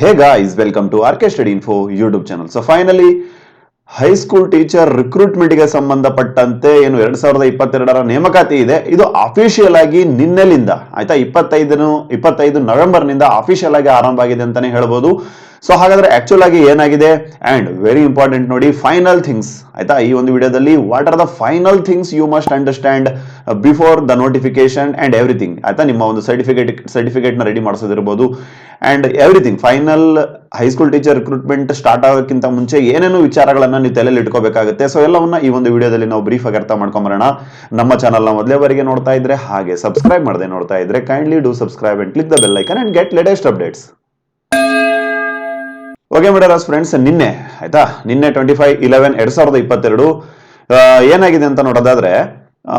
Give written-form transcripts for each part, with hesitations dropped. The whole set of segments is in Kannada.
Hey guys, welcome to RK Study Info YouTube channel. So finally, high school teacher ರಿಕ್ರೂಟ್ಮೆಂಟ್ಗೆ ಸಂಬಂಧಪಟ್ಟಂತೆ ಏನು 2022ರ ನೇಮಕಾತಿ ಇದೆ. ಇದು ಅಫಿಷಿಯಲ್ ಆಗಿ ನಿನ್ನೆಲಿಂದ ಆಯ್ತಾ 25 ನವೆಂಬರ್ನಿಂದ ಅಫಿಷಿಯಲ್ ಆಗಿ ಆರಂಭ ಆಗಿದೆ ಅಂತಾನೆ ಹೇಳ್ಬೋದು. ಸೊ ಹಾಗಾದ್ರೆ ಆಕ್ಚುಲ್ ಆಗಿ ಏನಾಗಿದೆ ಅಂಡ್ ವೆರಿ ಇಂಪಾರ್ಟೆಂಟ್ ನೋಡಿ, ಫೈನಲ್ ಥಿಂಗ್ಸ್ ಆಯ್ತಾ. ಈ ಒಂದು ವಿಡಿಯೋದಲ್ಲಿ what are the final things you must understand before the notification and everything ಆಯ್ತಾ. ನಿಮ್ಮ ಒಂದು ಸರ್ಟಿಫಿಕೇಟ್ ನ ready ಮಾಡಿಸೋದಿರ್ಬೋದು and everything. Final high school teacher recruitment start ಆಗೋಕ್ಕಿಂತ ಮುಂಚೆ ಏನೇನು ವಿಚಾರಗಳನ್ನ ನೀವು ತಲೆಯಲ್ಲಿ ಇಟ್ಕೋಬೇಕಾಗುತ್ತೆ. ಸೊ ಎಲ್ಲವನ್ನ ಈ ಒಂದು ವಿಡಿಯೋದಲ್ಲಿ ನಾವು ಬ್ರೀಫ್ ಆಗಿ ಅರ್ಥ ಮಾಡ್ಕೊಂಬರೋಣ. ನಮ್ಮ ಚಾನಲ್ ನ ಮೊದಲೇವರೆಗೆ ನೋಡ್ತಾ ಇದ್ರೆ ಹಾಗೆ ಸಬ್ಸ್ಕ್ರೈಬ್ ಮಾಡದೆ ನೋಡ್ತಾ ಇದ್ರೆ kindly do subscribe and click the bell icon and get latest updates. Okay madam friends, ನಿನ್ನೆ 25/11/2022 ಏನಾಗಿದೆ ಅಂತ ನೋಡೋದಾದ್ರೆ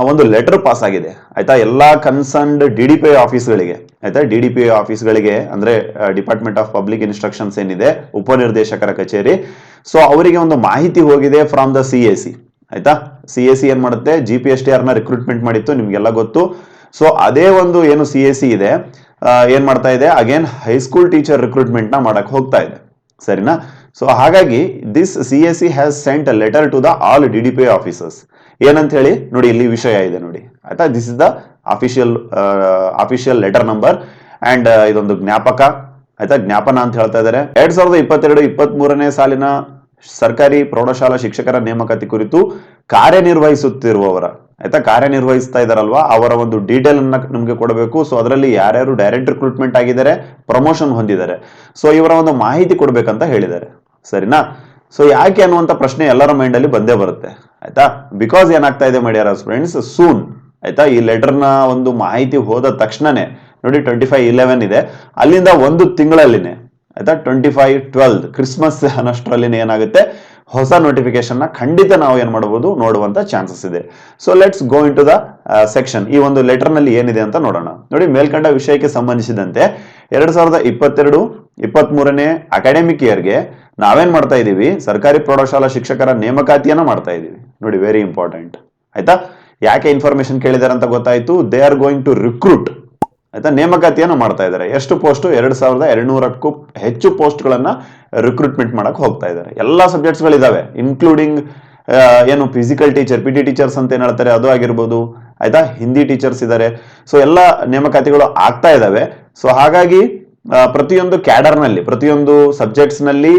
ಒಂದು ಲೆಟರ್ ಪಾಸ್ ಆಗಿದೆ ಆಯ್ತಾ. ಎಲ್ಲಾ ಕನ್ಸರ್ನ್ಡ್ DDPI ಆಫೀಸ್ಗಳಿಗೆ ಆಯ್ತಾ. DDPI ಆಫೀಸ್ಗಳಿಗೆ ಅಂದ್ರೆ ಡಿಪಾರ್ಟ್ಮೆಂಟ್ ಆಫ್ ಪಬ್ಲಿಕ್ ಇನ್ಸ್ಟ್ರಕ್ಷನ್ಸ್ ಏನಿದೆ, ಉಪನಿರ್ದೇಶಕರ ಕಚೇರಿ. ಸೊ ಅವರಿಗೆ ಒಂದು ಮಾಹಿತಿ ಹೋಗಿದೆ ಫ್ರಾಮ್ ದ CAC ಆಯ್ತಾ. CAC ಏನ್ ಮಾಡುತ್ತೆ, GPSTR ನ ರಿಕ್ರೂಟ್ಮೆಂಟ್ ಮಾಡಿತ್ತು, ನಿಮ್ಗೆಲ್ಲ ಗೊತ್ತು. ಸೊ ಅದೇ ಒಂದು ಏನು CAC ಇದೆ ಏನ್ ಮಾಡ್ತಾ ಇದೆ, ಅಗೇನ್ ಹೈಸ್ಕೂಲ್ ಟೀಚರ್ ರಿಕ್ರೂಟ್ಮೆಂಟ್ ನ ಮಾಡಕ್ ಹೋಗ್ತಾ ಇದೆ, ಸರಿನಾ. ಸೊ ಹಾಗಾಗಿ this CAC has sent a letter to the all DDPI officers. ಏನಂತ ಹೇಳಿ ನೋಡಿ, ಇಲ್ಲಿ ವಿಷಯ ಇದೆ ನೋಡಿ ಆಯ್ತಾ. This is the official letter number and ಇದೊಂದು ಜ್ಞಾಪಕ ಆಯ್ತಾ, ಜ್ಞಾಪನ ಅಂತ ಹೇಳ್ತಾ ಇದ್ದಾರೆ. 2022-23ನೇ ಸಾಲಿನ ಸರ್ಕಾರಿ ಪ್ರೌಢಶಾಲಾ ಶಿಕ್ಷಕರ ನೇಮಕಾತಿ ಕುರಿತು ಕಾರ್ಯನಿರ್ವಹಿಸುತ್ತಿರುವವರ ಆಯ್ತಾ, ಕಾರ್ಯನಿರ್ವಹಿಸ್ತಾ ಇದಾರಲ್ವಾ, ಅವರ ಒಂದು ಡೀಟೇಲ್ ಅನ್ನ ನಮ್ಗೆ ಕೊಡಬೇಕು. ಸೊ ಅದರಲ್ಲಿ ಯಾರ್ಯಾರು ಡೈರೆಕ್ಟ್ ರಿಕ್ರೂಟ್ಮೆಂಟ್ ಆಗಿದ್ದಾರೆ, ಪ್ರಮೋಷನ್ ಹೊಂದಿದ್ದಾರೆ, ಸೊ ಇವರ ಒಂದು ಮಾಹಿತಿ ಕೊಡ್ಬೇಕಂತ ಹೇಳಿದ್ದಾರೆ, ಸರಿನಾ. ಸೊ ಯಾಕೆ ಅನ್ನುವಂತ ಪ್ರಶ್ನೆ ಎಲ್ಲರ ಮೈಂಡ್ ಅಲ್ಲಿ ಬಂದೇ ಬರುತ್ತೆ ಆಯ್ತಾ. ಬಿಕಾಸ್ ಏನಾಗ್ತಾ ಇದೆ ಮೈ ಡಿಯರ್ ಫ್ರೆಂಡ್ಸ್, ಸೂನ್ ಆಯ್ತಾ, ಈ ಲೆಟರ್ ನ ಒಂದು ಮಾಹಿತಿ ಹೋದ ತಕ್ಷಣನೇ ನೋಡಿ 25/11 ಇದೆ, ಅಲ್ಲಿಂದ ಒಂದು ತಿಂಗಳಲ್ಲಿನೇ ಆಯ್ತಾ 25/12 ಕ್ರಿಸ್ಮಸ್ ಅನ್ನಷ್ಟರಲ್ಲಿನೇ ಏನಾಗುತ್ತೆ, ಹೊಸ ನೋಟಿಫಿಕೇಶನ್ ನ ಖಂಡಿತ ನಾವು ಏನ್ ಮಾಡಬಹುದು, ನೋಡುವಂತ ಚಾನ್ಸಸ್ ಇದೆ. So let's go into the section. ಈ ಒಂದು ಲೆಟರ್ ನಲ್ಲಿ ಏನಿದೆ ಅಂತ ನೋಡೋಣ. ನೋಡಿ, ಮೇಲ್ಕಂಡ ವಿಷಯಕ್ಕೆ ಸಂಬಂಧಿಸಿದಂತೆ 2022-23ನೇ ಅಕಾಡೆಮಿಕ್ ಇಯರ್ಗೆ ನಾವೇನ್ ಮಾಡ್ತಾ ಇದೀವಿ, ಸರ್ಕಾರಿ ಪ್ರೌಢಶಾಲಾ ಶಿಕ್ಷಕರ ನೇಮಕಾತಿಯನ್ನ ಮಾಡ್ತಾ ಇದೀವಿ. ನೋಡಿ, ವೆರಿ ಇಂಪಾರ್ಟೆಂಟ್ ಆಯ್ತಾ. ಯಾಕೆ ಇನ್ಫಾರ್ಮೇಶನ್ ಕೇಳಿದಾರೆ ಅಂತ ಗೊತ್ತಾಯ್ತು. They are going to recruit ಆಯ್ತಾ, ನೇಮಕಾತಿಯನ್ನು ಮಾಡ್ತಾ ಇದ್ದಾರೆ. ಎಷ್ಟು ಪೋಸ್ಟ್? 2200ಕ್ಕೂ ಹೆಚ್ಚು ಪೋಸ್ಟ್ ಗಳನ್ನ ರಿಕ್ರೂಟ್ಮೆಂಟ್ ಮಾಡಕ್ ಹೋಗ್ತಾ ಇದ್ದಾರೆ. ಎಲ್ಲಾ ಸಬ್ಜೆಕ್ಟ್ಸ್ ಗಳಿದಾವೆ, ಇನ್ಕ್ಲೂಡಿಂಗ್ ಏನು ಫಿಸಿಕಲ್ ಟೀಚರ್, PT ಟೀಚರ್ಸ್ ಅಂತ ಏನ್ ಹೇಳ್ತಾರೆ ಅದು ಆಗಿರ್ಬೋದು ಆಯ್ತಾ, ಹಿಂದಿ ಟೀಚರ್ಸ್ ಇದ್ದಾರೆ. ಸೊ ಎಲ್ಲ ನೇಮಕಾತಿಗಳು ಆಗ್ತಾ ಇದಾವೆ. ಸೊ ಹಾಗಾಗಿ ಪ್ರತಿಯೊಂದು ಕ್ಯಾಡರ್ ನಲ್ಲಿ, ಪ್ರತಿಯೊಂದು ಸಬ್ಜೆಕ್ಟ್ಸ್ ನಲ್ಲಿ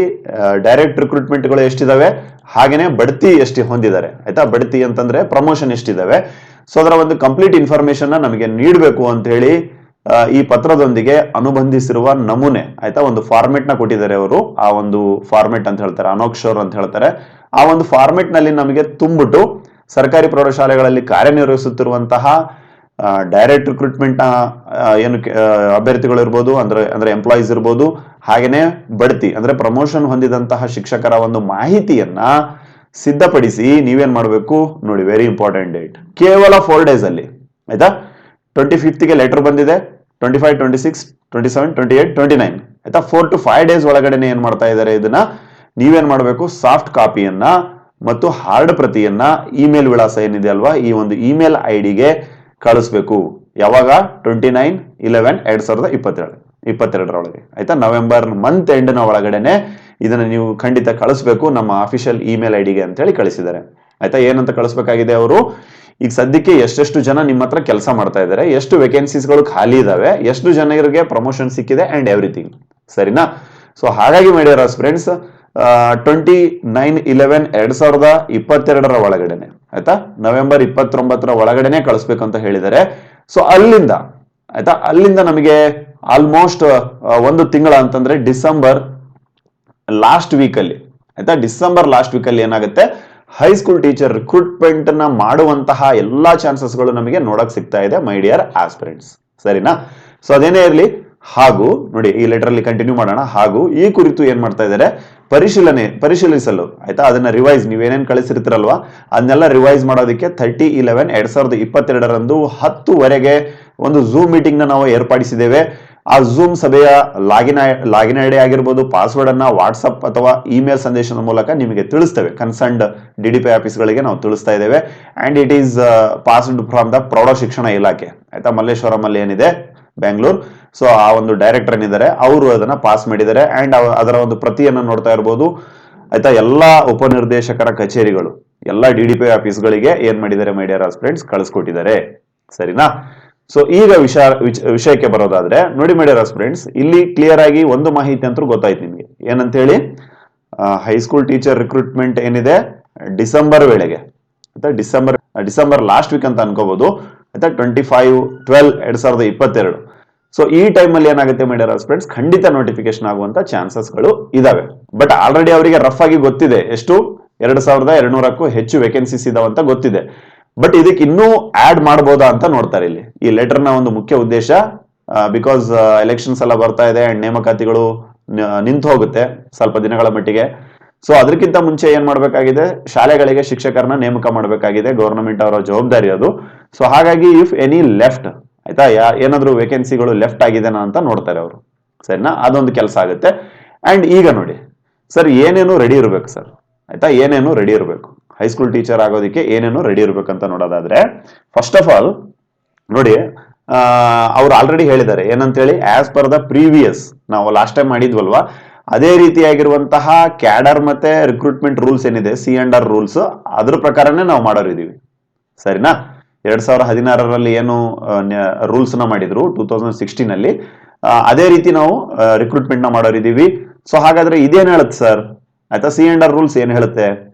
ಡೈರೆಕ್ಟ್ ರಿಕ್ರೂಟ್ಮೆಂಟ್ ಗಳು ಎಷ್ಟಿದಾವೆ, ಹಾಗೇನೆ ಬಡ್ತಿ ಎಷ್ಟು ಹೊಂದಿದ್ದಾರೆ ಆಯ್ತಾ. ಬಡ್ತಿ ಅಂತಂದ್ರೆ ಪ್ರಮೋಷನ್ ಎಷ್ಟಿದಾವೆ. ಸೊ ಅದರ ಒಂದು ಕಂಪ್ಲೀಟ್ ಇನ್ಫಾರ್ಮೇಶನ್ ನಮಗೆ ನೀಡಬೇಕು ಅಂತ ಹೇಳಿ ಈ ಪತ್ರದೊಂದಿಗೆ ಅನುಬಂಧಿಸಿರುವ ನಮೂನೆ ಆಯ್ತಾ, ಒಂದು ಫಾರ್ಮೆಟ್ ನ ಕೊಟ್ಟಿದ್ದಾರೆ ಅವರು. ಆ ಒಂದು ಫಾರ್ಮೆಟ್ ಅಂತ ಹೇಳ್ತಾರೆ, ಅನೋಕ್ಷರ್ ಅಂತ ಹೇಳ್ತಾರೆ. ಆ ಒಂದು ಫಾರ್ಮೆಟ್ ನಲ್ಲಿ ನಮಗೆ ತುಂಬಿಟ್ಟು ಸರ್ಕಾರಿ ಪ್ರೌಢಶಾಲೆಗಳಲ್ಲಿ ಕಾರ್ಯನಿರ್ವಹಿಸುತ್ತಿರುವಂತಹ ಡೈರೆಕ್ಟ್ ರಿಕ್ರೂಟ್ಮೆಂಟ್ ನ ಏನು ಅಭ್ಯರ್ಥಿಗಳು ಇರ್ಬೋದು, ಅಂದ್ರೆ ಎಂಪ್ಲಾಯೀಸ್ ಇರ್ಬೋದು, ಹಾಗೇನೆ ಬಡ್ತಿ ಅಂದ್ರೆ ಪ್ರಮೋಷನ್ ಹೊಂದಿದಂತಹ ಶಿಕ್ಷಕರ ಒಂದು ಮಾಹಿತಿಯನ್ನ ಸಿದ್ಧಪಡಿಸಿ ನೀವೇನ್ ಮಾಡಬೇಕು ನೋಡಿ, ವೆರಿ ಇಂಪಾರ್ಟೆಂಟ್ ಡೇಟ್, ಕೇವಲ 4 days ಅಲ್ಲಿ ಆಯ್ತಾ. 25th ಗೆ ಲೆಟರ್ ಬಂದಿದೆ, 25, 26, 27, 28, 29 ಆಯ್ತಾ. 4 to 5 days ಒಳಗಡೆನೆ ಏನ್ ಮಾಡ್ತಾ ಇದ್ದಾರೆ, ಇದನ್ನ ನೀವೇನ್ ಮಾಡಬೇಕು, ಸಾಫ್ಟ್ ಕಾಪಿಯನ್ನ ಮತ್ತು ಹಾರ್ಡ್ ಪ್ರತಿಯನ್ನ ಇಮೇಲ್ ವಿಳಾಸ ಏನಿದೆ ಅಲ್ವಾ, ಈ ಒಂದು ಇಮೇಲ್ ಐಡಿಗೆ ಕಳಿಸ್ಬೇಕು. ಯಾವಾಗ? 29/11/2022 ಆಯ್ತಾ. ನವೆಂಬರ್ ಮಂತ್ ಎಂಡ್ ನ ಒಳಗಡೆನೆ ಇದನ್ನ ನೀವು ಖಂಡಿತ ಕಳಿಸ್ಬೇಕು ನಮ್ಮ ಅಫಿಷಿಯಲ್ ಇಮೇಲ್ ಐಡಿಗೆ ಅಂತ ಹೇಳಿ ಕಳಿಸಿದ್ದಾರೆ ಆಯ್ತಾ. ಏನಂತ ಕಳಿಸ್ಬೇಕಾಗಿದೆ ಅವರು, ಈಗ ಸದ್ಯಕ್ಕೆ ಎಷ್ಟೆಷ್ಟು ಜನ ನಿಮ್ಮ ಹತ್ರ ಕೆಲಸ ಮಾಡ್ತಾ ಇದ್ದಾರೆ, ಎಷ್ಟು ವೇಕೆನ್ಸೀಸ್ಗಳು ಖಾಲಿ ಇದಾವೆ, ಎಷ್ಟು ಜನರಿಗೆ ಪ್ರಮೋಷನ್ ಸಿಕ್ಕಿದೆ ಅಂಡ್ ಎವ್ರಿಥಿಂಗ್, ಸರಿನಾ. ಸೊ ಹಾಗಾಗಿ ಮೈ ಡಿಯರ್ ಫ್ರೆಂಡ್ಸ್, 29/11/2022 ಒಳಗಡೆನೆ ಆಯ್ತಾ, ನವೆಂಬರ್ 29 ಒಳಗಡೆನೆ ಕಳಿಸ್ಬೇಕಂತ ಹೇಳಿದ್ದಾರೆ. ಸೊ ಅಲ್ಲಿಂದ ಆಯ್ತಾ, ಅಲ್ಲಿಂದ ನಮಗೆ ಆಲ್ಮೋಸ್ಟ್ ಒಂದು ತಿಂಗಳ ಅಂತಂದ್ರೆ ಡಿಸೆಂಬರ್ ಲಾಸ್ಟ್ ವೀಕ್ ಅಲ್ಲಿ ಆಯ್ತಾ, ಡಿಸೆಂಬರ್ ಲಾಸ್ಟ್ ವೀಕ್ ಅಲ್ಲಿ ಏನಾಗುತ್ತೆ, ಹೈಸ್ಕೂಲ್ ಟೀಚರ್ ರಿಕ್ರೂಟ್ಮೆಂಟ್ ನ ಮಾಡುವಂತಹ ಎಲ್ಲಾ ಚಾನ್ಸಸ್ ಗಳು ನಮಗೆ ನೋಡಕ್ ಸಿಗ್ತಾ ಇದೆ ಮೈ ಡಿಯರ್ ಆಸ್ಪಿರೆಂಟ್ಸ್, ಸರಿನಾ. ಸೊ ಅದೇನೇ ಇರಲಿ, ಹಾಗೂ ನೋಡಿ ಈ ಲೆಟರ್ ಅಲ್ಲಿ ಕಂಟಿನ್ಯೂ ಮಾಡೋಣ. ಹಾಗೂ ಈ ಕುರಿತು ಏನ್ ಮಾಡ್ತಾ ಇದ್ದಾರೆ, ಪರಿಶೀಲಿಸಲು ಆಯ್ತಾ, ಅದನ್ನ ರಿವೈಸ್ ನೀವೇನೇನ್ ಕಳಿಸಿರ್ತಿರಲ್ವಾ ಅದನ್ನೆಲ್ಲ ರಿವೈಸ್ ಮಾಡೋದಕ್ಕೆ 30/11/2022 10 ಒಂದು ಝೂಮ್ ಮೀಟಿಂಗ್ ನ ನಾವು ಏರ್ಪಡಿಸಿದ್ದೇವೆ. ಆ ಝೂಮ್ ಸಭೆಯ ಲಾಗಿನ್ ಐಡಿ ಆಗಿರ್ಬೋದು, ಪಾಸ್ವರ್ಡ್ ಅನ್ನ ವಾಟ್ಸ್ಆಪ್ ಅಥವಾ ಇಮೇಲ್ ಸಂದೇಶದ ಮೂಲಕ ನಿಮಗೆ ತಿಳಿಸ್ತೇವೆ. ಕನ್ಸರ್ನ್ಡ್ DDPI ಆಫೀಸ್ಗಳಿಗೆ ನಾವು ತಿಳಿಸ್ತಾ ಇದ್ದೇವೆ. And it is passed from the ಪ್ರೌಢ ಶಿಕ್ಷಣ ಇಲಾಖೆ ಆಯ್ತಾ, ಮಲ್ಲೇಶ್ವರಂ ಅಲ್ಲಿ ಏನಿದೆ ಬ್ಯಾಂಗ್ಳೂರ್. ಸೊ ಆ ಒಂದು ಡೈರೆಕ್ಟರ್ ಏನಿದ್ದಾರೆ ಅವರು ಅದನ್ನ ಪಾಸ್ ಮಾಡಿದ್ದಾರೆ. ಅಂಡ್ ಅದರ ಒಂದು ಪ್ರತಿಯನ್ನ ನೋಡ್ತಾ ಇರಬಹುದು. ಆಯ್ತಾ, ಎಲ್ಲಾ ಉಪನಿರ್ದೇಶಕರ ಕಚೇರಿಗಳು, ಎಲ್ಲಾ DDP ಆಫೀಸ್ಗಳಿಗೆ ಏನ್ ಮಾಡಿದ್ದಾರೆ ಮೈ ಡಿಯರ್ ಫ್ರೆಂಡ್ಸ್, ಕಳಿಸ್ಕೊಟ್ಟಿದ್ದಾರೆ. ಸರಿನಾ? ಸೊ ಈಗ ವಿಷಯಕ್ಕೆ ಬರೋದಾದ್ರೆ ನೋಡಿ ಮೈ ಡಿಯರ್ ಫ್ರೆಂಡ್ಸ್, ಇಲ್ಲಿ ಕ್ಲಿಯರ್ ಆಗಿ ಒಂದು ಮಾಹಿತಿ ಅಂತೂ ಗೊತ್ತಾಯ್ತು ನಿಮ್ಗೆ. ಏನಂತ ಹೇಳಿ, ಹೈಸ್ಕೂಲ್ ಟೀಚರ್ ರಿಕ್ರೂಟ್ಮೆಂಟ್ ಏನಿದೆ ಡಿಸೆಂಬರ್ ವೇಳೆಗೆ, ಆಯ್ತಾ, ಡಿಸೆಂಬರ್ ಲಾಸ್ಟ್ ವೀಕ್ ಅಂತ ಅನ್ಕೋಬಹುದು, ಆಯ್ತಾ, 25/12/2022. ಸೊ ಈ ಟೈಮ್ ಅಲ್ಲಿ ಏನಾಗುತ್ತೆ ಮೈ ಡಿಯರ್ ಫ್ರೆಂಡ್ಸ್, ಖಂಡಿತ ನೋಟಿಫಿಕೇಶನ್ ಆಗುವಂತ ಚಾನ್ಸಸ್ಗಳು ಇದಾವೆ. ಬಟ್ ಆಲ್ರೆಡಿ ಅವರಿಗೆ ರಫ್ ಆಗಿ ಗೊತ್ತಿದೆ ಎಷ್ಟು 2200ಕ್ಕೂ ಹೆಚ್ಚು ವೇಕೆನ್ಸೀಸ್ ಇದಾವಂತ ಗೊತ್ತಿದೆ. ಬಟ್ ಇದಕ್ಕೆ ಇನ್ನೂ ಆಡ್ ಮಾಡಬಹುದಾ ಅಂತ ನೋಡ್ತಾರೆ ಇಲ್ಲಿ. ಈ ಲೆಟರ್ ನ ಒಂದು ಮುಖ್ಯ ಉದ್ದೇಶ, ಬಿಕಾಸ್ ಎಲೆಕ್ಷನ್ಸ್ ಎಲ್ಲ ಬರ್ತಾ ಇದೆ ಅಂಡ್ ನೇಮಕಾತಿಗಳು ನಿಂತು ಹೋಗುತ್ತೆ ಸ್ವಲ್ಪ ದಿನಗಳ ಮಟ್ಟಿಗೆ. ಸೊ ಅದಕ್ಕಿಂತ ಮುಂಚೆ ಏನ್ ಮಾಡ್ಬೇಕಾಗಿದೆ, ಶಾಲೆಗಳಿಗೆ ಶಿಕ್ಷಕರನ್ನ ನೇಮಕ ಮಾಡಬೇಕಾಗಿದೆ, ಗವರ್ನಮೆಂಟ್ ಅವರ ಜವಾಬ್ದಾರಿ ಅದು. ಸೊ ಹಾಗಾಗಿ ಇಫ್ ಎನಿ ಲೆಫ್ಟ್, ಆಯ್ತಾ, ಏನಾದ್ರು ವೇಕೆನ್ಸಿಗಳು ಲೆಫ್ಟ್ ಆಗಿದೆನಾ ಅಂತ ನೋಡ್ತಾರೆ ಅವರು. ಸರಿನಾ? ಅದೊಂದು ಕೆಲಸ ಆಗುತ್ತೆ. ಅಂಡ್ ಈಗ ನೋಡಿ ಸರ್, ಏನೇನು ರೆಡಿ ಇರ್ಬೇಕು ಸರ್, ಆಯ್ತಾ, ಏನೇನು ರೆಡಿ ಇರಬೇಕು ಹೈಸ್ಕೂಲ್ ಟೀಚರ್ ಆಗೋದಕ್ಕೆ, ಏನೇನು ರೆಡಿ ಇರ್ಬೇಕಂತ ನೋಡೋದಾದ್ರೆ, ಫಸ್ಟ್ ಆಫ್ ಆಲ್ ನೋಡಿ, ಅವ್ರು ಆಲ್ರೆಡಿ ಹೇಳಿದ್ದಾರೆ ಏನಂತೇಳಿ, ಆಸ್ ಪರ್ ದ ಪ್ರೀವಿಯಸ್, ನಾವು ಲಾಸ್ಟ್ ಟೈಮ್ ಮಾಡಿದ್ವಲ್ವಾ, ಅದೇ ರೀತಿಯಾಗಿರುವಂತಹ ಕ್ಯಾಡರ್ ಮತ್ತೆ ರಿಕ್ರೂಟ್ಮೆಂಟ್ ರೂಲ್ಸ್ ಏನಿದೆ, C&R ರೂಲ್ಸ್, ಅದ್ರ ಪ್ರಕಾರನೇ ನಾವು ಮಾಡೋರಿದೀವಿ. ಸರಿನಾ? 2016ರಲ್ಲಿ ಏನು ರೂಲ್ಸ್ ನ ಮಾಡಿದ್ರು 2016 ಅಲ್ಲಿ, ಅದೇ ರೀತಿ ನಾವು ರಿಕ್ರೂಟ್ಮೆಂಟ್ ನ ಮಾಡೋರಿದೀವಿ. ಸೊ ಹಾಗಾದ್ರೆ ಇದೇನ್ ಹೇಳುತ್ತೆ ಸರ್, ಆಯ್ತಾ, C&R ರೂಲ್ಸ್ ಏನ್ ಹೇಳುತ್ತೆ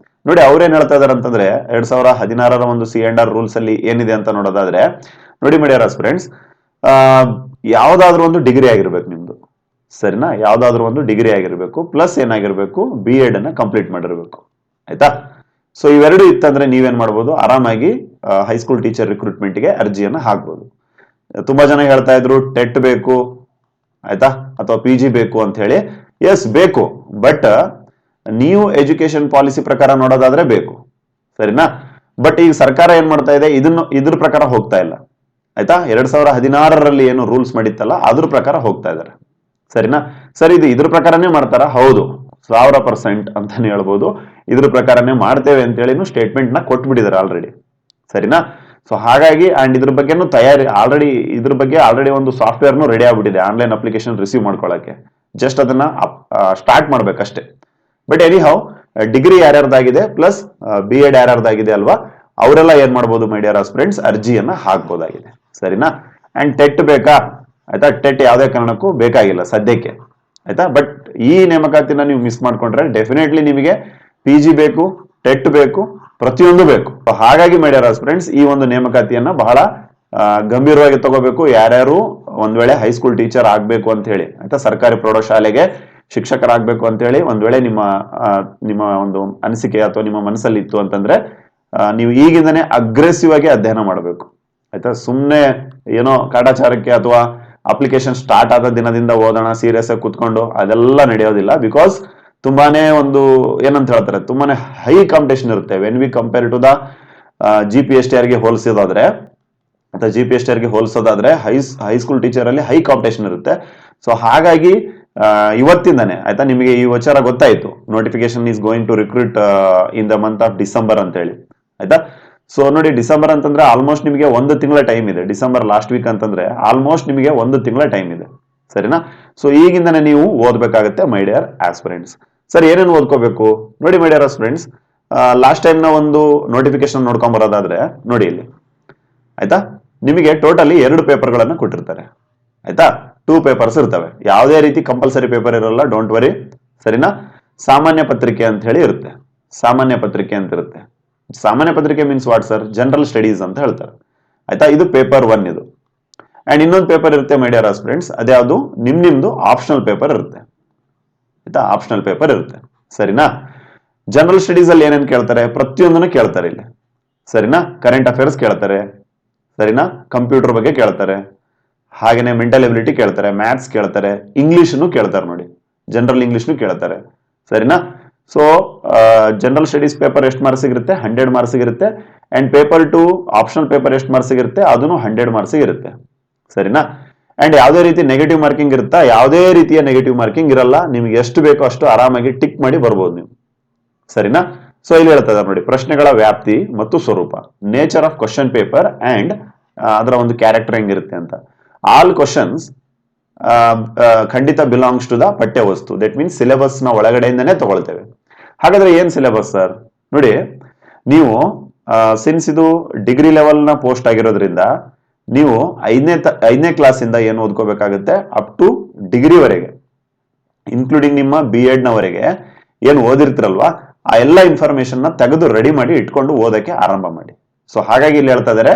ನೋಡಿ. ಅವ್ರೇನ್ ಹೇಳ್ತಾ ಇದಾರೆ ಅಂತಂದ್ರೆ, 2016ರ ಒಂದು C&R ರೂಲ್ಸ್ ಅಲ್ಲಿ ಏನಿದೆ ಅಂತ ನೋಡೋದಾದ್ರೆ ನೋಡಿ ಮೈ ಡಿಯರ್ ಫ್ರೆಂಡ್ಸ್, ಯಾವ್ದಾದ್ರು ಒಂದು ಡಿಗ್ರಿ ಆಗಿರ್ಬೇಕು ನಿಮ್ದು. ಸರಿನಾ? ಯಾವ್ದಾದ್ರು ಒಂದು ಡಿಗ್ರಿ ಆಗಿರ್ಬೇಕು, ಪ್ಲಸ್ ಏನಾಗಿರ್ಬೇಕು, B.Ed ಅನ್ನ ಕಂಪ್ಲೀಟ್ ಮಾಡಿರ್ಬೇಕು. ಆಯ್ತಾ? ಸೊ ಇವೆರಡು ಇತ್ತಂದ್ರೆ ನೀವೇನ್ ಮಾಡ್ಬೋದು, ಆರಾಮಾಗಿ ಹೈಸ್ಕೂಲ್ ಟೀಚರ್ ರಿಕ್ರೂಟ್ಮೆಂಟ್ಗೆ ಅರ್ಜಿಯನ್ನ ಹಾಕ್ಬೋದು. ತುಂಬಾ ಜನ ಹೇಳ್ತಾ ಇದ್ರು ಟೆಟ್ ಬೇಕು, ಆಯ್ತಾ, ಅಥವಾ PG ಬೇಕು ಅಂತ ಹೇಳಿ. ಎಸ್ ಬೇಕು, ಬಟ್ ನ್ಯೂ ಎಜುಕೇಶನ್ ಪಾಲಿಸಿ ಪ್ರಕಾರ ನೋಡೋದಾದ್ರೆ ಬೇಕು. ಸರಿನಾ? ಬಟ್ ಈಗ ಸರ್ಕಾರ ಏನ್ ಮಾಡ್ತಾ ಇದೆ, ಇದ್ರ ಪ್ರಕಾರ ಹೋಗ್ತಾ ಇಲ್ಲ. ಆಯ್ತಾ, 2016ರಲ್ಲಿ ಏನು ರೂಲ್ಸ್ ಮಾಡಿತ್ತಲ್ಲ ಅದ್ರ ಪ್ರಕಾರ ಹೋಗ್ತಾ ಇದಾರೆ. ಸರಿನಾ? ಸರ್ ಇದು ಇದ್ರ ಪ್ರಕಾರನೇ ಮಾಡ್ತಾರ? ಹೌದು, 1000% ಅಂತಾನೆ ಹೇಳ್ಬೋದು. ಇದ್ರ ಪ್ರಕಾರನೇ ಮಾಡ್ತೇವೆ ಅಂತ ಹೇಳಿ ಸ್ಟೇಟ್ಮೆಂಟ್ ನ ಕೊಟ್ಬಿಟ್ಟಿದ್ದಾರೆ ಆಲ್ರೆಡಿ. ಸರಿನಾ? ಸೊ ಹಾಗಾಗಿ ಅಂಡ್ ಇದ್ರ ಬಗ್ಗೆನೂ ಇದ್ರ ಬಗ್ಗೆ ಆಲ್ರೆಡಿ ಒಂದು ಸಾಫ್ಟ್ವೇರ್ನು ರೆಡಿ ಆಗ್ಬಿಟ್ಟಿದೆ, ಆನ್ಲೈನ್ ಅಪ್ಲಿಕೇಶನ್ ರಿಸೀವ್ ಮಾಡ್ಕೊಳ್ಳಕ್ಕೆ. ಜಸ್ಟ್ ಅದನ್ನ ಸ್ಟಾರ್ಟ್ ಮಾಡ್ಬೇಕಷ್ಟೇ. ಬಟ್ ಎನಿ ಹೌ, ಡಿಗ್ರಿ ಯಾರ್ಯಾರ್ದಾಗಿದೆ ಪ್ಲಸ್ B.Ed ಯಾರ್ಯಾರ್ದಾಗಿದೆ ಅಲ್ವಾ, ಅವರೆಲ್ಲ ಏನ್ ಮಾಡ್ಬೋದು ಮೈ ಡಿಯರ್ ಫ್ರೆಂಡ್ಸ್, ಅರ್ಜಿಯನ್ನ ಹಾಕ್ಬೋದಾಗಿದೆ. ಸರಿನಾ? ಅಂಡ್ ಟೆಟ್ ಬೇಕಾ? ಆಯ್ತಾ, ಟೆಟ್ ಯಾವುದೇ ಕಾರಣಕ್ಕೂ ಬೇಕಾಗಿಲ್ಲ ಸದ್ಯಕ್ಕೆ. ಆಯ್ತಾ, ಬಟ್ ಈ ನೇಮಕಾತಿನ ನೀವು ಮಿಸ್ ಮಾಡ್ಕೊಂಡ್ರೆ ಡೆಫಿನೆಟ್ಲಿ ನಿಮಗೆ PG ಬೇಕು, ಟೆಟ್ ಬೇಕು, ಪ್ರತಿಯೊಂದು ಬೇಕು. ಹಾಗಾಗಿ ಮೈ ಡಿಯರ್ ಫ್ರೆಂಡ್ಸ್, ಈ ಒಂದು ನೇಮಕಾತಿಯನ್ನ ಬಹಳ ಗಂಭೀರವಾಗಿ ತಗೋಬೇಕು. ಯಾರ್ಯಾರು ಒಂದ್ ವೇಳೆ ಹೈಸ್ಕೂಲ್ ಟೀಚರ್ ಆಗ್ಬೇಕು ಅಂತ ಹೇಳಿ, ಆಯ್ತಾ, ಸರ್ಕಾರಿ ಪ್ರೌಢಶಾಲೆಗೆ ಶಿಕ್ಷಕರಾಗಬೇಕು ಅಂತ ಹೇಳಿ ಒಂದ್ ವೇಳೆ ನಿಮ್ಮ ಒಂದು ಅನಿಸಿಕೆ ಅಥವಾ ನಿಮ್ಮ ಮನಸ್ಸಲ್ಲಿ ಇತ್ತು ಅಂತಂದ್ರೆ, ನೀವು ಈಗಿಂದನೇ ಅಗ್ರೆಸಿವ್ ಆಗಿ ಅಧ್ಯಯನ ಮಾಡಬೇಕು. ಆಯ್ತಾ, ಸುಮ್ಮನೆ ಏನೋ ಕಾಟಾಚಾರಕ್ಕೆ ಅಥವಾ ಅಪ್ಲಿಕೇಶನ್ ಸ್ಟಾರ್ಟ್ ಆದ ದಿನದಿಂದ ಓದೋಣ ಸೀರಿಯಸ್ ಆಗಿ ಕುತ್ಕೊಂಡು ಅದೆಲ್ಲ ನಡೆಯೋದಿಲ್ಲ. ಬಿಕಾಸ್ ತುಂಬಾನೇ ಒಂದು ಏನಂತ ಹೇಳ್ತಾರೆ, ತುಂಬಾನೇ ಹೈ ಕಾಂಪಿಟೇಷನ್ ಇರುತ್ತೆ. When we compare to the GPSTRಗೆ ಹೋಲಿಸೋದಾದ್ರೆ, ಅಥವಾ GPSTRಗೆ ಹೋಲಿಸೋದಾದ್ರೆ ಹೈಸ್ಕೂಲ್ ಟೀಚರ್ ಅಲ್ಲಿ ಹೈ ಕಾಂಪಿಟೇಷನ್ ಇರುತ್ತೆ. ಸೊ ಹಾಗಾಗಿ ಇವತ್ತಿಂದಾನೆ, ಆಯ್ತಾ, ನಿಮಗೆ ಈ ವಿಚಾರ ಗೊತ್ತಾಯ್ತು, notification is going to recruit in the month of December ಅಂತ ಹೇಳಿ. ಆಯ್ತಾ, ಸೊ ನೋಡಿ, ಡಿಸೆಂಬರ್ ಅಂತಂದ್ರೆ ಆಲ್ಮೋಸ್ಟ್ ನಿಮಗೆ 1 ತಿಂಗಳ ಟೈಮ್ ಇದೆ. ಡಿಸೆಂಬರ್ ಲಾಸ್ಟ್ ವೀಕ್ ಅಂತಂದ್ರೆ ಆಲ್ಮೋಸ್ಟ್ ನಿಮಗೆ 1 ತಿಂಗಳ ಟೈಮ್ ಇದೆ. ಸರಿನಾ? ಸೊ ಈಗಿಂದನೇ ನೀವು ಓದ್ಬೇಕಾಗುತ್ತೆ ಮೈ ಡಿಯರ್ ಆಸ್ಪಿರೆಂಟ್ಸ್. ಸರ್ ಏನೇನು ಓದ್ಕೋಬೇಕು ನೋಡಿ my dear aspirants, last time ನ ಒಂದು ನೋಟಿಫಿಕೇಶನ್ ನೋಡ್ಕೊಂಡ್ ಬರೋದಾದ್ರೆ ನೋಡಿ ಇಲ್ಲಿ, ಆಯ್ತಾ, ನಿಮಗೆ ಟೋಟಲಿ 2 ಪೇಪರ್ಗಳನ್ನ ಕೊಟ್ಟಿರ್ತಾರೆ. ಆಯ್ತಾ, 2 ಪೇಪರ್ಸ್ ಇರ್ತವೆ. ಯಾವುದೇ ರೀತಿ ಕಂಪಲ್ಸರಿ ಪೇಪರ್ ಇರಲ್ಲ, ಡೋಂಟ್ ವರಿ. ಸರಿನಾ? ಸಾಮಾನ್ಯ ಪತ್ರಿಕೆ ಅಂತ ಹೇಳಿ ಇರುತ್ತೆ. ಸಾಮಾನ್ಯ ಪತ್ರಿಕೆ ಅಂತ ಇರುತ್ತೆ. ಸಾಮಾನ್ಯ ಪತ್ರಿಕೆ means what sir, general studies ಅಂತ ಹೇಳ್ತಾರೆ. ಆಯ್ತಾ, ಇದು ಪೇಪರ್ 1 ಇದು. ಅಂಡ್ ಇನ್ನೊಂದು ಪೇಪರ್ ಇರುತ್ತೆ ಮೈ ಡಿಯರ್ ಫ್ರೆಂಡ್ಸ್, ಅದ್ಯಾವುದು ನಿಮ್ದು ಆಪ್ಷನಲ್ ಪೇಪರ್ ಇರುತ್ತೆ. ಆಯ್ತಾ, ಆಪ್ಷನಲ್ ಪೇಪರ್ ಇರುತ್ತೆ. ಸರಿನಾ? ಜನರಲ್ ಸ್ಟಡೀಸ್ ಅಲ್ಲಿ ಏನೇನು ಕೇಳ್ತಾರೆ, ಪ್ರತಿಯೊಂದನ್ನು ಕೇಳ್ತಾರೆ ಇಲ್ಲಿ. ಸರಿನಾ? ಕರೆಂಟ್ ಅಫೇರ್ಸ್ ಕೇಳ್ತಾರೆ. ಸರಿನಾ? ಕಂಪ್ಯೂಟರ್ ಬಗ್ಗೆ ಕೇಳ್ತಾರೆ, ಹಾಗೇನೆ ಮೆಂಟಲ್ ಎಬಿಲಿಟಿ ಕೇಳ್ತಾರೆ, ಮ್ಯಾಥ್ಸ್ ಕೇಳ್ತಾರೆ, ಇಂಗ್ಲಿಷ್ನು ಕೇಳ್ತಾರೆ ನೋಡಿ, ಜನರಲ್ ಇಂಗ್ಲಿಷ್ನು ಕೇಳ್ತಾರೆ. ಸರಿನಾ? ಸೊ ಜನರಲ್ ಸ್ಟಡೀಸ್ ಪೇಪರ್ ಎಷ್ಟು ಮಾರ್ಕ್ಸ್ ಇರುತ್ತೆ, 100 ಮಾರ್ಕ್ಸ್ ಇರುತ್ತೆ. ಅಂಡ್ ಪೇಪರ್ 2 ಆಪ್ಷನಲ್ ಪೇಪರ್ ಎಷ್ಟು ಮಾರ್ಕ್ಸ್ ಇರುತ್ತೆ, ಅದನ್ನು 100 ಮಾರ್ಕ್ಸ್ ಇರುತ್ತೆ. ಸರಿನಾ? ಅಂಡ್ ಯಾವುದೇ ರೀತಿ ನೆಗೆಟಿವ್ ಮಾರ್ಕಿಂಗ್ ಇರುತ್ತಾ, ಯಾವುದೇ ರೀತಿಯ ನೆಗೆಟಿವ್ ಮಾರ್ಕಿಂಗ್ ಇರಲ್ಲ. ನಿಮ್ಗೆ ಎಷ್ಟು ಬೇಕೋ ಅಷ್ಟು ಆರಾಮಾಗಿ ಟಿಕ್ ಮಾಡಿ ಬರ್ಬೋದು ನೀವು. ಸರಿನಾ? ಸೊ ಇಲ್ಲಿ ಹೇಳ್ತದೆ ನೋಡಿ, ಪ್ರಶ್ನೆಗಳ ವ್ಯಾಪ್ತಿ ಮತ್ತು ಸ್ವರೂಪ, nature of question paper and ಅದರ ಒಂದು ಕ್ಯಾರೆಕ್ಟರ್ ಹೆಂಗಿರುತ್ತೆ ಅಂತ. ಆಲ್ ಕ್ವಶನ್ಸ್ ಖಂಡಿತ ಬಿಲಾಂಗ್ಸ್ ಟು ದ ಪಠ್ಯ ವಸ್ತು. ದಟ್ ಮೀನ್ಸ್ ಸಿಲೆಬಸ್ ನ ಒಳಗಡೆಯಿಂದನೇ ತಗೊಳ್ತೇವೆ. ಹಾಗಾದ್ರೆ ಏನ್ ಸಿಲೆಬಸ್ ಸರ್? ನೋಡಿ, ನೀವು ಸಿನ್ಸ್ ಇದು ಡಿಗ್ರಿ ಲೆವೆಲ್ ನ ಪೋಸ್ಟ್ ಆಗಿರೋದ್ರಿಂದ ನೀವು ಐದನೇ ಕ್ಲಾಸ್ ಇಂದ ಏನು ಓದ್ಕೋಬೇಕಾಗುತ್ತೆ ಅಪ್ ಟು ಡಿಗ್ರಿವರೆಗೆ, ಇನ್ಕ್ಲೂಡಿಂಗ್ ನಿಮ್ಮ BEd ನವರೆಗೆ ಏನು ಓದಿರ್ತಿರಲ್ವಾ ಆ ಎಲ್ಲ ಇನ್ಫಾರ್ಮೇಶನ್ ನ ತೆಗೆದು ರೆಡಿ ಮಾಡಿ ಇಟ್ಕೊಂಡು ಓದಕ್ಕೆ ಆರಂಭ ಮಾಡಿ. ಸೊ ಹಾಗಾಗಿ ಇಲ್ಲಿ ಹೇಳ್ತಾ ಇದಾರೆ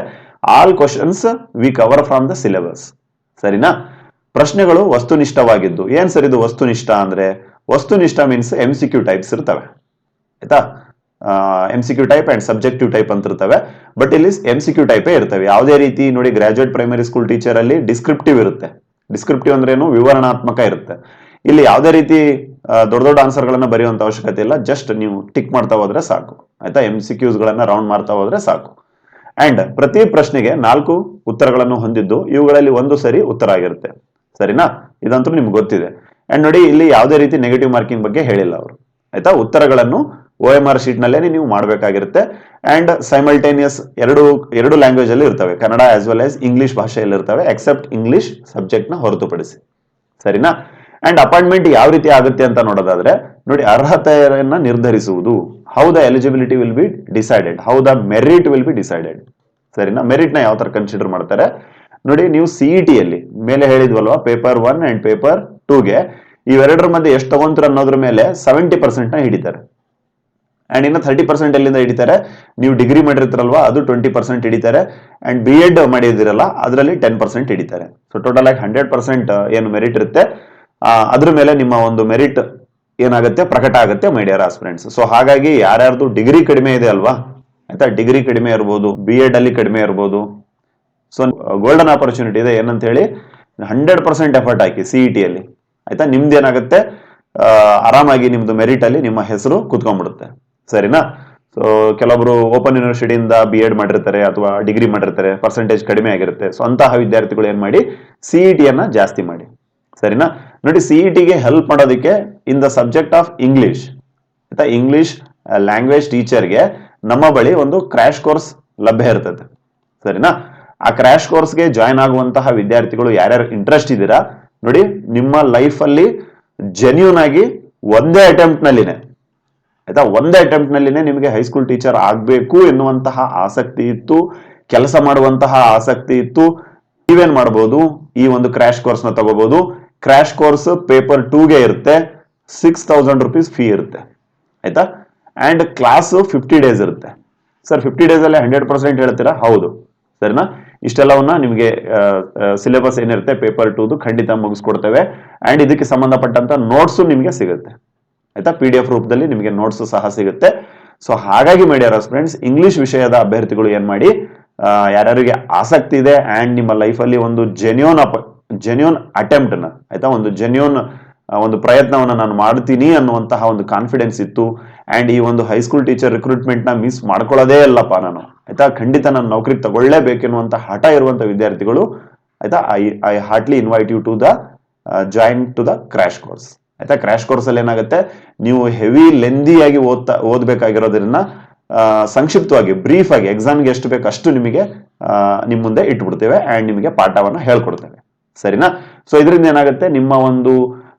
all questions we cover from the syllabus. ಸರಿನಾ? ಪ್ರಶ್ನೆಗಳು ವಸ್ತುನಿಷ್ಠವಾಗಿದ್ದು. ಏನ್ ಸರ್ ಇದು ವಸ್ತುನಿಷ್ಠ ಅಂದ್ರೆ? ವಸ್ತುನಿಷ್ಠ ಮೀನ್ಸ್ MCQ ಟೈಪ್ಸ್ ಇರ್ತವೆ, ಆಯ್ತಾ? MCQ type and subjective type ಅಂತ ಇರ್ತವೆ. ಬಟ್ ಇಲ್ಲಿ MCQ ಟೈಪೇ ಇರ್ತವೆ. ಯಾವುದೇ ರೀತಿ ನೋಡಿ, ಗ್ರಾಜುಯೇಟ್ ಪ್ರೈಮರಿ ಸ್ಕೂಲ್ ಟೀಚರ್ ಅಲ್ಲಿ ಡಿಸ್ಕ್ರಿಪ್ಟಿವ್ ಇರುತ್ತೆ. ಡಿಸ್ಕ್ರಿಪ್ಟಿವ್ ಅಂದ್ರೆ ಏನು? ವಿವರಣಾತ್ಮಕ ಇರುತ್ತೆ. ಇಲ್ಲಿ ಯಾವುದೇ ರೀತಿ ದೊಡ್ಡ ದೊಡ್ಡ ಆನ್ಸರ್ ಗಳನ್ನ ಬರೆಯುವಂತ ಅವಶ್ಯಕತೆ ಇಲ್ಲ. ಜಸ್ಟ್ ನೀವು ಟಿಕ್ ಮಾಡ್ತಾ ಹೋದ್ರೆ ಸಾಕು, ಆಯ್ತಾ? MCQs ಗಳನ್ನ ರೌಂಡ್ ಮಾಡ್ತಾ ಹೋದ್ರೆ ಸಾಕು. ಅಂಡ್ ಪ್ರತಿ ಪ್ರಶ್ನೆಗೆ 4 ಉತ್ತರಗಳನ್ನು ಹೊಂದಿದ್ದು ಇವುಗಳಲ್ಲಿ ಒಂದು ಸರಿ ಉತ್ತರ ಆಗಿರುತ್ತೆ. ಸರಿನಾ? ಇದಂತೂ ನಿಮ್ಗೆ ಗೊತ್ತಿದೆ. ಅಂಡ್ ನೋಡಿ, ಇಲ್ಲಿ ಯಾವುದೇ ರೀತಿ ನೆಗೆಟಿವ್ ಮಾರ್ಕಿಂಗ್ ಬಗ್ಗೆ ಹೇಳಿಲ್ಲ ಅವರು, ಆಯ್ತಾ? ಉತ್ತರಗಳನ್ನು OMR ಶೀಟ್ ನಲ್ಲೇ ನೀವು ಮಾಡಬೇಕಾಗಿರುತ್ತೆ. ಅಂಡ್ ಸೈಮಲ್ಟೇನಿಯಸ್ ಎರಡು ಲ್ಯಾಂಗ್ವೇಜ್ ಅಲ್ಲಿ ಇರ್ತವೆ, Kannada as well as English ಭಾಷೆಯಲ್ಲಿ ಇರ್ತವೆ, ಎಕ್ಸೆಪ್ಟ್ ಇಂಗ್ಲಿಷ್ ಸಬ್ಜೆಕ್ಟ್ ನ ಹೊರತುಪಡಿಸಿ. ಸರಿನಾ? ಅಂಡ್ ಅಪಾಯಿಂಟ್ಮೆಂಟ್ ಯಾವ ರೀತಿ ಆಗುತ್ತೆ ಅಂತ ನೋಡೋದಾದ್ರೆ ನೋಡಿ, ಅರ್ಹತೆಯನ್ನ ನಿರ್ಧರಿಸುವುದು. How the eligibility will be decided, how the merit will be decided. ಸರಿನಾ? ಮೆರಿಟ್ ನ ಯಾವ ತರ ಕನ್ಸಿಡರ್ ಮಾಡ್ತಾರೆ ನೋಡಿ, ನೀವು CET ಅಲ್ಲಿ ಮೇಲೆ ಹೇಳಿದ್ವಲ್ವಾ, ಪೇಪರ್ 1 ಅಂಡ್ ಪೇಪರ್ 2ಗೆ ಇವೆರಡರ ಮಧ್ಯೆ ಎಷ್ಟು ತಗೊಂತೀರ ಅನ್ನೋದ್ರ ಮೇಲೆ 70% ನ ಹಿಡಿತಾರೆ. ಅಂಡ್ ಇನ್ನು 30% ಎಲ್ಲಿಂದ ಹಿಡಿತಾರೆ? ನೀವು ಡಿಗ್ರಿ ಮಾಡಿರ್ತಾರಲ್ವಾ, ಅದು 20% ಹಿಡಿತಾರೆ. ಅಂಡ್ BEd ಮಾಡಿದಿರಲ್ಲ, ಅದರಲ್ಲಿ 10% ಹಿಡಿತಾರೆ. ಸೊ ಟೋಟಲ್ ಆಗಿ 100% ಏನು ಮೆರಿಟ್ ಇರುತ್ತೆ ಅದ್ರ ಮೇಲೆ ನಿಮ್ಮ ಒಂದು ಮೆರಿಟ್ ಏನಾಗುತ್ತೆ, ಪ್ರಕಟ ಆಗುತ್ತೆ ಮೈ ಡಿಯರ್ ಆಸ್ಪಿರೆಂಟ್ಸ್. ಸೊ ಹಾಗಾಗಿ ಯಾರ್ಯಾರ್ದು ಡಿಗ್ರಿ ಕಡಿಮೆ ಇದೆ ಅಲ್ವಾ, ಆಯ್ತಾ? ಡಿಗ್ರಿ ಕಡಿಮೆ ಇರ್ಬೋದು, BEd ಅಲ್ಲಿ ಕಡಿಮೆ ಇರ್ಬೋದು. ಸೊ ಗೋಲ್ಡನ್ ಆಪರ್ಚುನಿಟಿ ಇದೆ. ಏನಂತ ಹೇಳಿ, 100% ಎಫರ್ಟ್ ಹಾಕಿ CET ಅಲ್ಲಿ, ಆಯ್ತಾ? ನಿಮ್ದೇನಾಗುತ್ತೆ, ಆರಾಮಾಗಿ ನಿಮ್ದು ಮೆರಿಟ್ ಅಲ್ಲಿ ನಿಮ್ಮ ಹೆಸರು ಕುತ್ಕೊಂಡ್ಬಿಡುತ್ತೆ. ಸರಿನಾ? ಸೊ ಕೆಲವೊಬ್ರು ಓಪನ್ ಯೂನಿವರ್ಸಿಟಿಯಿಂದ BEd ಮಾಡಿರ್ತಾರೆ ಅಥವಾ ಡಿಗ್ರಿ ಮಾಡಿರ್ತಾರೆ, ಪರ್ಸೆಂಟೇಜ್ ಕಡಿಮೆ ಆಗಿರುತ್ತೆ. ಸೊ ಅಂತಹ ವಿದ್ಯಾರ್ಥಿಗಳು ಏನ್ ಮಾಡಿ, CET ಅನ್ನ ಜಾಸ್ತಿ ಮಾಡಿ. ಸರಿನಾ? ನೋಡಿ, CET ಗೆ ಹೆಲ್ಪ್ ಮಾಡೋದಕ್ಕೆ in the subject of English, ಆಯ್ತಾ? ಇಂಗ್ಲಿಷ್ ಲ್ಯಾಂಗ್ವೇಜ್ ಟೀಚರ್ಗೆ ನಮ್ಮ ಬಳಿ ಒಂದು ಕ್ರಾಶ್ ಕೋರ್ಸ್ ಲಭ್ಯ ಇರ್ತದೆ. ಸರಿನಾ? ಆ ಕ್ರಾಶ್ ಕೋರ್ಸ್ಗೆ ಜಾಯ್ನ್ ಆಗುವಂತಹ ವಿದ್ಯಾರ್ಥಿಗಳು ಯಾರ್ಯಾರು ಇಂಟ್ರೆಸ್ಟ್ ಇದ್ದೀರಾ ನೋಡಿ, ನಿಮ್ಮ ಲೈಫ್ ಅಲ್ಲಿ ಜೆನ್ಯೂನ್ ಆಗಿ ಒಂದೇ ಅಟೆಂಪ್ಟ್ ನಲ್ಲಿನೇ, ಆಯ್ತಾ? ಒಂದೇ ಅಟೆಂಪ್ಟ್ ನಲ್ಲಿನೇ ನಿಮಗೆ ಹೈಸ್ಕೂಲ್ ಟೀಚರ್ ಆಗ್ಬೇಕು ಎನ್ನುವಂತಹ ಆಸಕ್ತಿ ಇತ್ತು, ಕೆಲಸ ಮಾಡುವಂತಹ ಆಸಕ್ತಿ ಇತ್ತು, ನೀವೇನ್ ಮಾಡಬಹುದು, ಈ ಒಂದು ಕ್ರಾಶ್ ಕೋರ್ಸ್ ನ ತಗೋಬಹುದು. ಕ್ರಾಶ್ ಕೋರ್ಸ್ ಪೇಪರ್ 2ಗೆ ಇರುತ್ತೆ, 6000 rupees ಫೀ ಇರುತ್ತೆ, ಆಯ್ತಾ? ಅಂಡ್ ಕ್ಲಾಸ್ 50 days ಇರುತ್ತೆ. ಸರ್ 50 days ಅಲ್ಲಿ 100% ಹೇಳ್ತೀರಾ? ಹೌದು. ಸರಿನಾ? ಇಷ್ಟೆಲ್ಲವನ್ನ ನಿಮಗೆ ಸಿಲೆಬಸ್ ಏನಿರುತ್ತೆ ಪೇಪರ್ 2ದು ಖಂಡಿತ ಮುಗಿಸ್ಕೊಡ್ತೇವೆ. ಅಂಡ್ ಇದಕ್ಕೆ ಸಂಬಂಧಪಟ್ಟಂತ ನೋಟ್ಸ್ ನಿಮಗೆ ಸಿಗುತ್ತೆ, ಆಯ್ತಾ? PDF ರೂಪದಲ್ಲಿ ನಿಮಗೆ ನೋಟ್ಸ್ ಸಹ ಸಿಗುತ್ತೆ. ಸೊ ಹಾಗಾಗಿ ಮೈ ಡಿಯರ್ ಫ್ರೆಂಡ್ಸ್, ಇಂಗ್ಲಿಷ್ ವಿಷಯದ ಅಭ್ಯರ್ಥಿಗಳು ಏನ್ ಮಾಡಿ, ಯಾರ್ಯಾರಿಗೆ ಆಸಕ್ತಿ ಇದೆ ಅಂಡ್ ನಿಮ್ಮ ಲೈಫ್ ಅಲ್ಲಿ ಒಂದು ಜೆನ್ಯೂನ್ ಅಟೆಂಪ್ಟ್ ನ, ಆಯ್ತಾ, ಒಂದು ಜೆನ್ಯೂನ್ ಒಂದು ಪ್ರಯತ್ನವನ್ನು ನಾನು ಮಾಡ್ತೀನಿ ಅನ್ನುವಂತಹ ಒಂದು ಕಾನ್ಫಿಡೆನ್ಸ್ ಇತ್ತು. ಅಂಡ್ ಈ ಒಂದು ಹೈಸ್ಕೂಲ್ ಟೀಚರ್ ರಿಕ್ರೂಟ್ಮೆಂಟ್ ನ ಮಿಸ್ ಮಾಡ್ಕೊಳ್ಳೋದೇ ಅಲ್ಲಪ್ಪ ನಾನು, ಆಯ್ತಾ? ಖಂಡಿತ ನಾನು ನೌಕರಿ ತಗೊಳ್ಳೇಬೇಕೆನ್ನುವಂತ ಹಠ ಇರುವಂತ ವಿದ್ಯಾರ್ಥಿಗಳು, ಆಯ್ತಾ, I heartly invite you to the join to the crash course. ಆಯ್ತಾ? ಕ್ರಾಶ್ ಕೋರ್ಸ್ ಅಲ್ಲಿ ಏನಾಗುತ್ತೆ, ನೀವು ಹೆವಿ ಲೆಂದಿಯಾಗಿ ಓದ್ಬೇಕಾಗಿರೋದ್ರಿಂದ ಸಂಕ್ಷಿಪ್ತವಾಗಿ, ಬ್ರೀಫ್ ಆಗಿ, ಎಕ್ಸಾಮ್ಗೆ ಎಷ್ಟು ಬೇಕು ಅಷ್ಟು ನಿಮಗೆ ನಿಮ್ ಮುಂದೆ ಇಟ್ಬಿಡ್ತೇವೆ ಅಂಡ್ ನಿಮಗೆ ಪಾಠವನ್ನ ಹೇಳ್ಕೊಡ್ತೇವೆ. ಸರಿನಾ? ಸೊ ಇದರಿಂದ ಏನಾಗುತ್ತೆ, ನಿಮ್ಮ ಒಂದು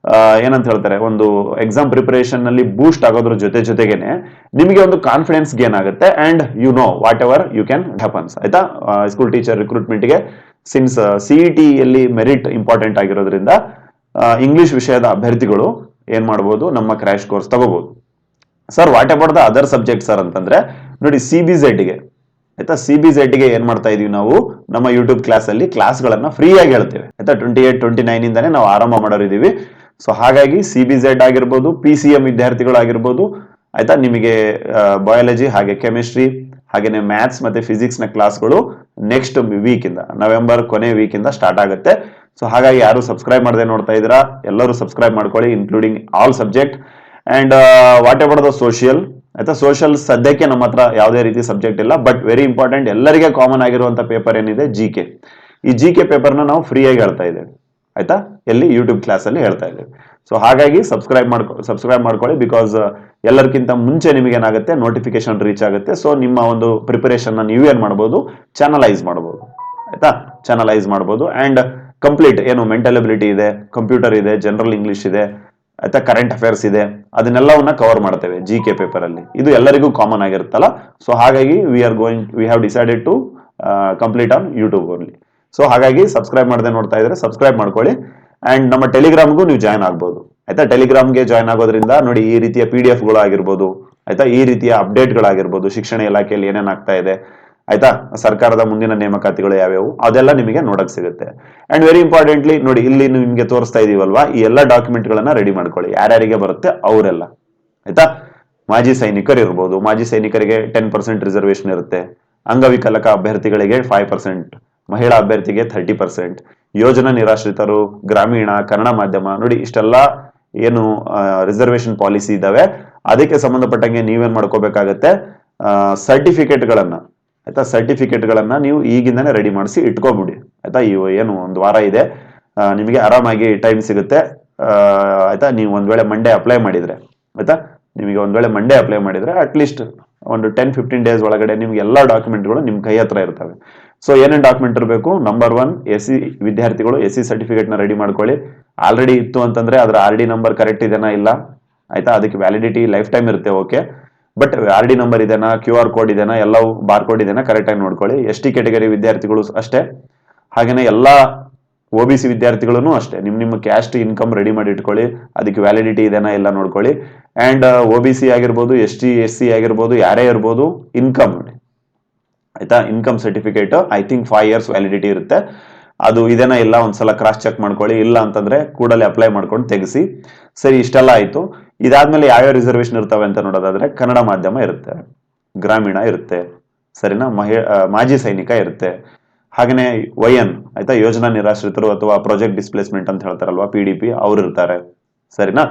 ಏನಂತ ಹೇಳ್ತಾರೆ, ಒಂದು ಎಕ್ಸಾಮ್ ಪ್ರಿಪರೇಷನ್ ನಲ್ಲಿ ಬೂಸ್ಟ್ ಆಗೋದ್ರ ಜೊತೆಗೇನೆ ನಿಮಗೆ ಒಂದು ಕಾನ್ಫಿಡೆನ್ಸ್ ಗೇನ್ ಆಗುತ್ತೆ. And you know whatever you can happens, ಆಯ್ತಾ? ಸ್ಕೂಲ್ ಟೀಚರ್ ರಿಕ್ರೂಟ್ಮೆಂಟ್ ಗೆ ಸಿನ್ಸ್ CET ಅಲ್ಲಿ ಮೆರಿಟ್ ಇಂಪಾರ್ಟೆಂಟ್ ಆಗಿರೋದ್ರಿಂದ ಇಂಗ್ಲಿಷ್ ವಿಷಯದ ಅಭ್ಯರ್ಥಿಗಳು ಏನ್ ಮಾಡಬಹುದು, ನಮ್ಮ ಕ್ರಾಶ್ ಕೋರ್ಸ್ ತಗೋಬಹುದು. Sir what about the other subject sir ಅಂತಂದ್ರೆ ನೋಡಿ, CBZ ಗೆ, ಆಯ್ತಾ? CBZ ಗೆ ಏನ್ ಮಾಡ್ತಾ ಇದೀವಿ ನಾವು, ನಮ್ಮ ಯೂಟ್ಯೂಬ್ ಕ್ಲಾಸ್ ಅಲ್ಲಿ ಕ್ಲಾಸ್ ಗಳನ್ನ ಫ್ರೀ ಆಗಿ ಹೇಳ್ತೇವೆ, ಆಯ್ತಾ? 28, 29 ಇಂದಾನೆ ನಾವು ಆರಂಭ ಮಾಡೋರಿದೀವಿ. ಸೊ ಹಾಗಾಗಿ CBZ ಆಗಿರ್ಬೋದು, PCM ವಿದ್ಯಾರ್ಥಿಗಳಾಗಿರ್ಬೋದು, ಆಯ್ತಾ? ನಿಮಗೆ ಬಯಾಲಜಿ ಹಾಗೆ ಕೆಮಿಸ್ಟ್ರಿ ಹಾಗೇನೆ ಮ್ಯಾಥ್ಸ್ ಮತ್ತೆ ಫಿಸಿಕ್ಸ್ ನ ಕ್ಲಾಸ್ಗಳು ನೆಕ್ಸ್ಟ್ ವೀಕ್ ಇಂದ, ನವೆಂಬರ್ ಕೊನೆ ವೀಕ್ ಇಂದ ಸ್ಟಾರ್ಟ್ ಆಗುತ್ತೆ. ಸೊ ಹಾಗಾಗಿ ಯಾರು ಸಬ್ಸ್ಕ್ರೈಬ್ ಮಾಡದೆ ನೋಡ್ತಾ ಇದ್ದೀರಾ, ಎಲ್ಲರೂ ಸಬ್ಸ್ಕ್ರೈಬ್ ಮಾಡ್ಕೊಳ್ಳಿ, including all subject. And what about the social, ಆಯ್ತಾ? ಸೋಷಿಯಲ್ ಸದ್ಯಕ್ಕೆ ನಮ್ಮ ಹತ್ರ ಯಾವುದೇ ರೀತಿ ಸಬ್ಜೆಕ್ಟ್ ಇಲ್ಲ, ಬಟ್ ವೆರಿ ಇಂಪಾರ್ಟೆಂಟ್, ಎಲ್ಲರಿಗೆ ಕಾಮನ್ ಆಗಿರುವಂತ ಪೇಪರ್ ಏನಿದೆ GK. ಈ GK ಪೇಪರ್ನ ನಾವು ಫ್ರೀ ಆಗಿ ಹೇಳ್ತಾ ಇದ್ದೇವೆ, ಆಯ್ತಾ? ಎಲ್ಲಿ ಯೂಟ್ಯೂಬ್ ಕ್ಲಾಸ್ ಅಲ್ಲಿ ಹೇಳ್ತಾ ಇದ್ದೇವೆ. ಸೊ ಹಾಗಾಗಿ ಸಬ್ಸ್ಕ್ರೈಬ್ ಮಾಡ್ಕೊಳ್ಳಿ, ಬಿಕಾಸ್ ಎಲ್ಲರಿಗಿಂತ ಮುಂಚೆ ನಿಮಗೆ ಏನಾಗುತ್ತೆ, ನೋಟಿಫಿಕೇಶನ್ ರೀಚ್ ಆಗುತ್ತೆ. ಸೊ ನಿಮ್ಮ ಒಂದು ಪ್ರಿಪರೇಷನ್ ನೀವೇನ್ ಮಾಡಬಹುದು, ಚಾನಲೈಸ್ ಮಾಡಬಹುದು, ಆಯ್ತಾ? ಚಾನಲೈಸ್ ಮಾಡಬಹುದು. ಅಂಡ್ ಕಂಪ್ಲೀಟ್ ಏನು ಮೆಂಟಲ್ ಎಬಿಲಿಟಿ ಇದೆ, ಕಂಪ್ಯೂಟರ್ ಇದೆ, ಜನರಲ್ ಇಂಗ್ಲಿಷ್ ಇದೆ, ಆಯ್ತಾ, ಕರೆಂಟ್ ಅಫೇರ್ಸ್ ಇದೆ, ಅದನ್ನೆಲ್ಲವನ್ನ ಕವರ್ ಮಾಡ್ತೇವೆ GK ಪೇಪರ್ ಅಲ್ಲಿ. ಇದು ಎಲ್ಲರಿಗೂ ಕಾಮನ್ ಆಗಿರುತ್ತಲ್ಲ. ಸೊ ಹಾಗಾಗಿ we have decided to complete on YouTube only. So ಹಾಗಾಗಿ ಸಬ್ಸ್ಕ್ರೈಬ್ ಮಾಡದೆ ನೋಡ್ತಾ ಇದ್ರೆ ಸಬ್ಸ್ಕ್ರೈಬ್ ಮಾಡ್ಕೊಳ್ಳಿ. ಅಂಡ್ ನಮ್ಮ ಟೆಲಿಗ್ರಾಮ್ಗೂ ನೀವು ಜಾಯ್ನ್ ಆಗ್ಬೋದು. ಆಯ್ತಾ, ಟೆಲಿಗ್ರಾಮ್ಗೆ ಜಾಯ್ನ್ ಆಗೋದ್ರಿಂದ ನೋಡಿ ಈ ರೀತಿಯ PDF ಗಳು ಆಗಿರ್ಬೋದು, ಆಯ್ತಾ, ಈ ರೀತಿಯ ಅಪ್ಡೇಟ್ಗಳಾಗಿರ್ಬೋದು, ಶಿಕ್ಷಣ ಇಲಾಖೆಯಲ್ಲಿ ಏನೇನ್ ಆಗ್ತಾ ಇದೆ, ಆಯ್ತಾ, ಸರ್ಕಾರದ ಮುಂದಿನ ನೇಮಕಾತಿಗಳು ಯಾವ್ಯಾವು, ಅದೆಲ್ಲ ನಿಮಗೆ ನೋಡಕ್ ಸಿಗುತ್ತೆ. ಅಂಡ್ ವೆರಿ ಇಂಪಾರ್ಟೆಂಟ್ಲಿ ನೋಡಿ, ಇಲ್ಲಿ ನಿಮ್ಗೆ ತೋರಿಸ್ತಾ ಇದೀವಲ್ವಾ, ಈ ಎಲ್ಲ ಡಾಕ್ಯುಮೆಂಟ್ ಗಳನ್ನ ರೆಡಿ ಮಾಡ್ಕೊಳ್ಳಿ. ಯಾರ್ಯಾರಿಗೆ ಬರುತ್ತೆ ಅವರೆಲ್ಲ, ಆಯ್ತಾ. ಮಾಜಿ ಸೈನಿಕರು ಇರ್ಬೋದು, ಮಾಜಿ ಸೈನಿಕರಿಗೆ 10% ರಿಸರ್ವೇಶನ್ ಇರುತ್ತೆ. ಅಂಗವಿಕಲಕ ಅಭ್ಯರ್ಥಿಗಳಿಗೆ 5%, ಮಹಿಳಾ ಅಭ್ಯರ್ಥಿಗೆ 30%, ಯೋಜನಾ ನಿರಾಶ್ರಿತರು, ಗ್ರಾಮೀಣ, ಕನ್ನಡ ಮಾಧ್ಯಮ, ನೋಡಿ ಇಷ್ಟೆಲ್ಲ ಏನು ರಿಸರ್ವೇಶನ್ ಪಾಲಿಸಿ ಇದಾವೆ. ಅದಕ್ಕೆ ಸಂಬಂಧಪಟ್ಟಂಗೆ ನೀವೇನ್ ಮಾಡ್ಕೋಬೇಕಾಗತ್ತೆ, ಸರ್ಟಿಫಿಕೇಟ್ಗಳನ್ನ, ಆಯ್ತಾ, ಸರ್ಟಿಫಿಕೇಟ್ಗಳನ್ನ ನೀವು ಈಗಿಂದಾನೆ ರೆಡಿ ಮಾಡಿಸಿ ಇಟ್ಕೋಬಿಡಿ. ಆಯ್ತಾ, ಏನು ಒಂದು ವಾರ ಇದೆ, ನಿಮಗೆ ಆರಾಮಾಗಿ ಟೈಮ್ ಸಿಗುತ್ತೆ. ಆಯ್ತಾ, ನೀವು ಒಂದ್ ವೇಳೆ ಮಂಡೇ ಅಪ್ಲೈ ಮಾಡಿದ್ರೆ, ಆಯ್ತಾ, ನಿಮಗೆ ಒಂದ್ ವೇಳೆ ಮಂಡೇ ಅಪ್ಲೈ ಮಾಡಿದ್ರೆ ಅಟ್ಲೀಸ್ಟ್ ಒಂದು 10-15 ಡೇಸ್ ಒಳಗಡೆ ನಿಮ್ಗೆ ಎಲ್ಲಾ ಡಾಕ್ಯುಮೆಂಟ್ಗಳು ನಿಮ್ ಕೈ ಹತ್ರ ಇರ್ತವೆ. ಸೊ ಏನೇನ್ ಡಾಕ್ಯುಮೆಂಟ್ ಇರಬೇಕು? ನಂಬರ್ 1, SC ವಿದ್ಯಾರ್ಥಿಗಳು SC ಸರ್ಟಿಫಿಕೇಟ್ ನ ರೆಡಿ ಮಾಡ್ಕೊಳ್ಳಿ. ಆಲ್ರೆಡಿ ಇತ್ತು ಅಂತಂದ್ರೆ ಅದರ RD ನಂಬರ್ ಕರೆಕ್ಟ್ ಇದೆನಾ ಇಲ್ಲ, ಆಯ್ತಾ, ಅದಕ್ಕೆ ವ್ಯಾಲಿಡಿಟಿ ಲೈಫ್ ಟೈಮ್ ಇರುತ್ತೆ, ಓಕೆ. ಬಟ್ RD ನಂಬರ್ ಇದೆನಾ, QR ಕೋಡ್ ಇದೆನಾ, ಎಲ್ಲವೂ ಬಾರ್ ಕೋಡ್ ಇದೆನಾ ಕರೆಕ್ಟ್ ಆಗಿ ನೋಡ್ಕೊಳ್ಳಿ. ST ಕ್ಯಾಟಗರಿ ವಿದ್ಯಾರ್ಥಿಗಳು ಅಷ್ಟೇ, ಹಾಗೇನೆ ಎಲ್ಲಾ OBC ವಿದ್ಯಾರ್ಥಿಗಳು ಅಷ್ಟೇ. ನಿಮ್ಮ ಕ್ಯಾಸ್ಟ್ ಇನ್ಕಮ್ ರೆಡಿ ಮಾಡಿ ಇಟ್ಕೊಳ್ಳಿ, ಅದಕ್ಕೆ ವ್ಯಾಲಿಡಿಟಿ ಇದೆನಾ ಇಲ್ಲ ನೋಡ್ಕೊಳ್ಳಿ. ಅಂಡ್ OBC ಆಗಿರ್ಬೋದು, ST SC ಆಗಿರ್ಬೋದು, ಯಾರೇ ಇರ್ಬೋದು, ಇನ್ಕಮ್ ನೋಡಿ, ಆಯ್ತಾ, income certificate I think 5 years validity ಇರುತ್ತೆ. ಅದು ಇದೇನಾ ಇಲ್ಲ ಒಂದ್ಸಲ ಕ್ರಾಸ್ ಚೆಕ್ ಮಾಡ್ಕೊಳ್ಳಿ. ಇಲ್ಲ ಅಂತಂದ್ರೆ ಕೂಡಲೇ ಅಪ್ಲೈ ಮಾಡ್ಕೊಂಡು ತೆಗಿಸಿ. ಸರಿ, ಇಷ್ಟೆಲ್ಲ ಆಯ್ತು. ಇದಾದ್ಮೇಲೆ ಯಾವ್ಯಾವ ರಿಸರ್ವೇಶನ್ ಇರ್ತವೆ ಅಂತ ನೋಡೋದಾದ್ರೆ, ಕನ್ನಡ ಮಾಧ್ಯಮ ಇರುತ್ತೆ, ಗ್ರಾಮೀಣ ಇರುತ್ತೆ, ಸರಿನಾ, ಮಾಜಿ ಸೈನಿಕ ಇರುತ್ತೆ, ಹಾಗೇನೆ YN, ಆಯ್ತಾ, ಯೋಜನಾ ನಿರಾಶ್ರಿತರು ಅಥವಾ ಪ್ರಾಜೆಕ್ಟ್ ಡಿಸ್ಪ್ಲೇಸ್ಮೆಂಟ್ ಅಂತ ಹೇಳ್ತಾರಲ್ವಾ, PDP ಅವ್ರು ಇರ್ತಾರೆ, ಸರಿನಾ.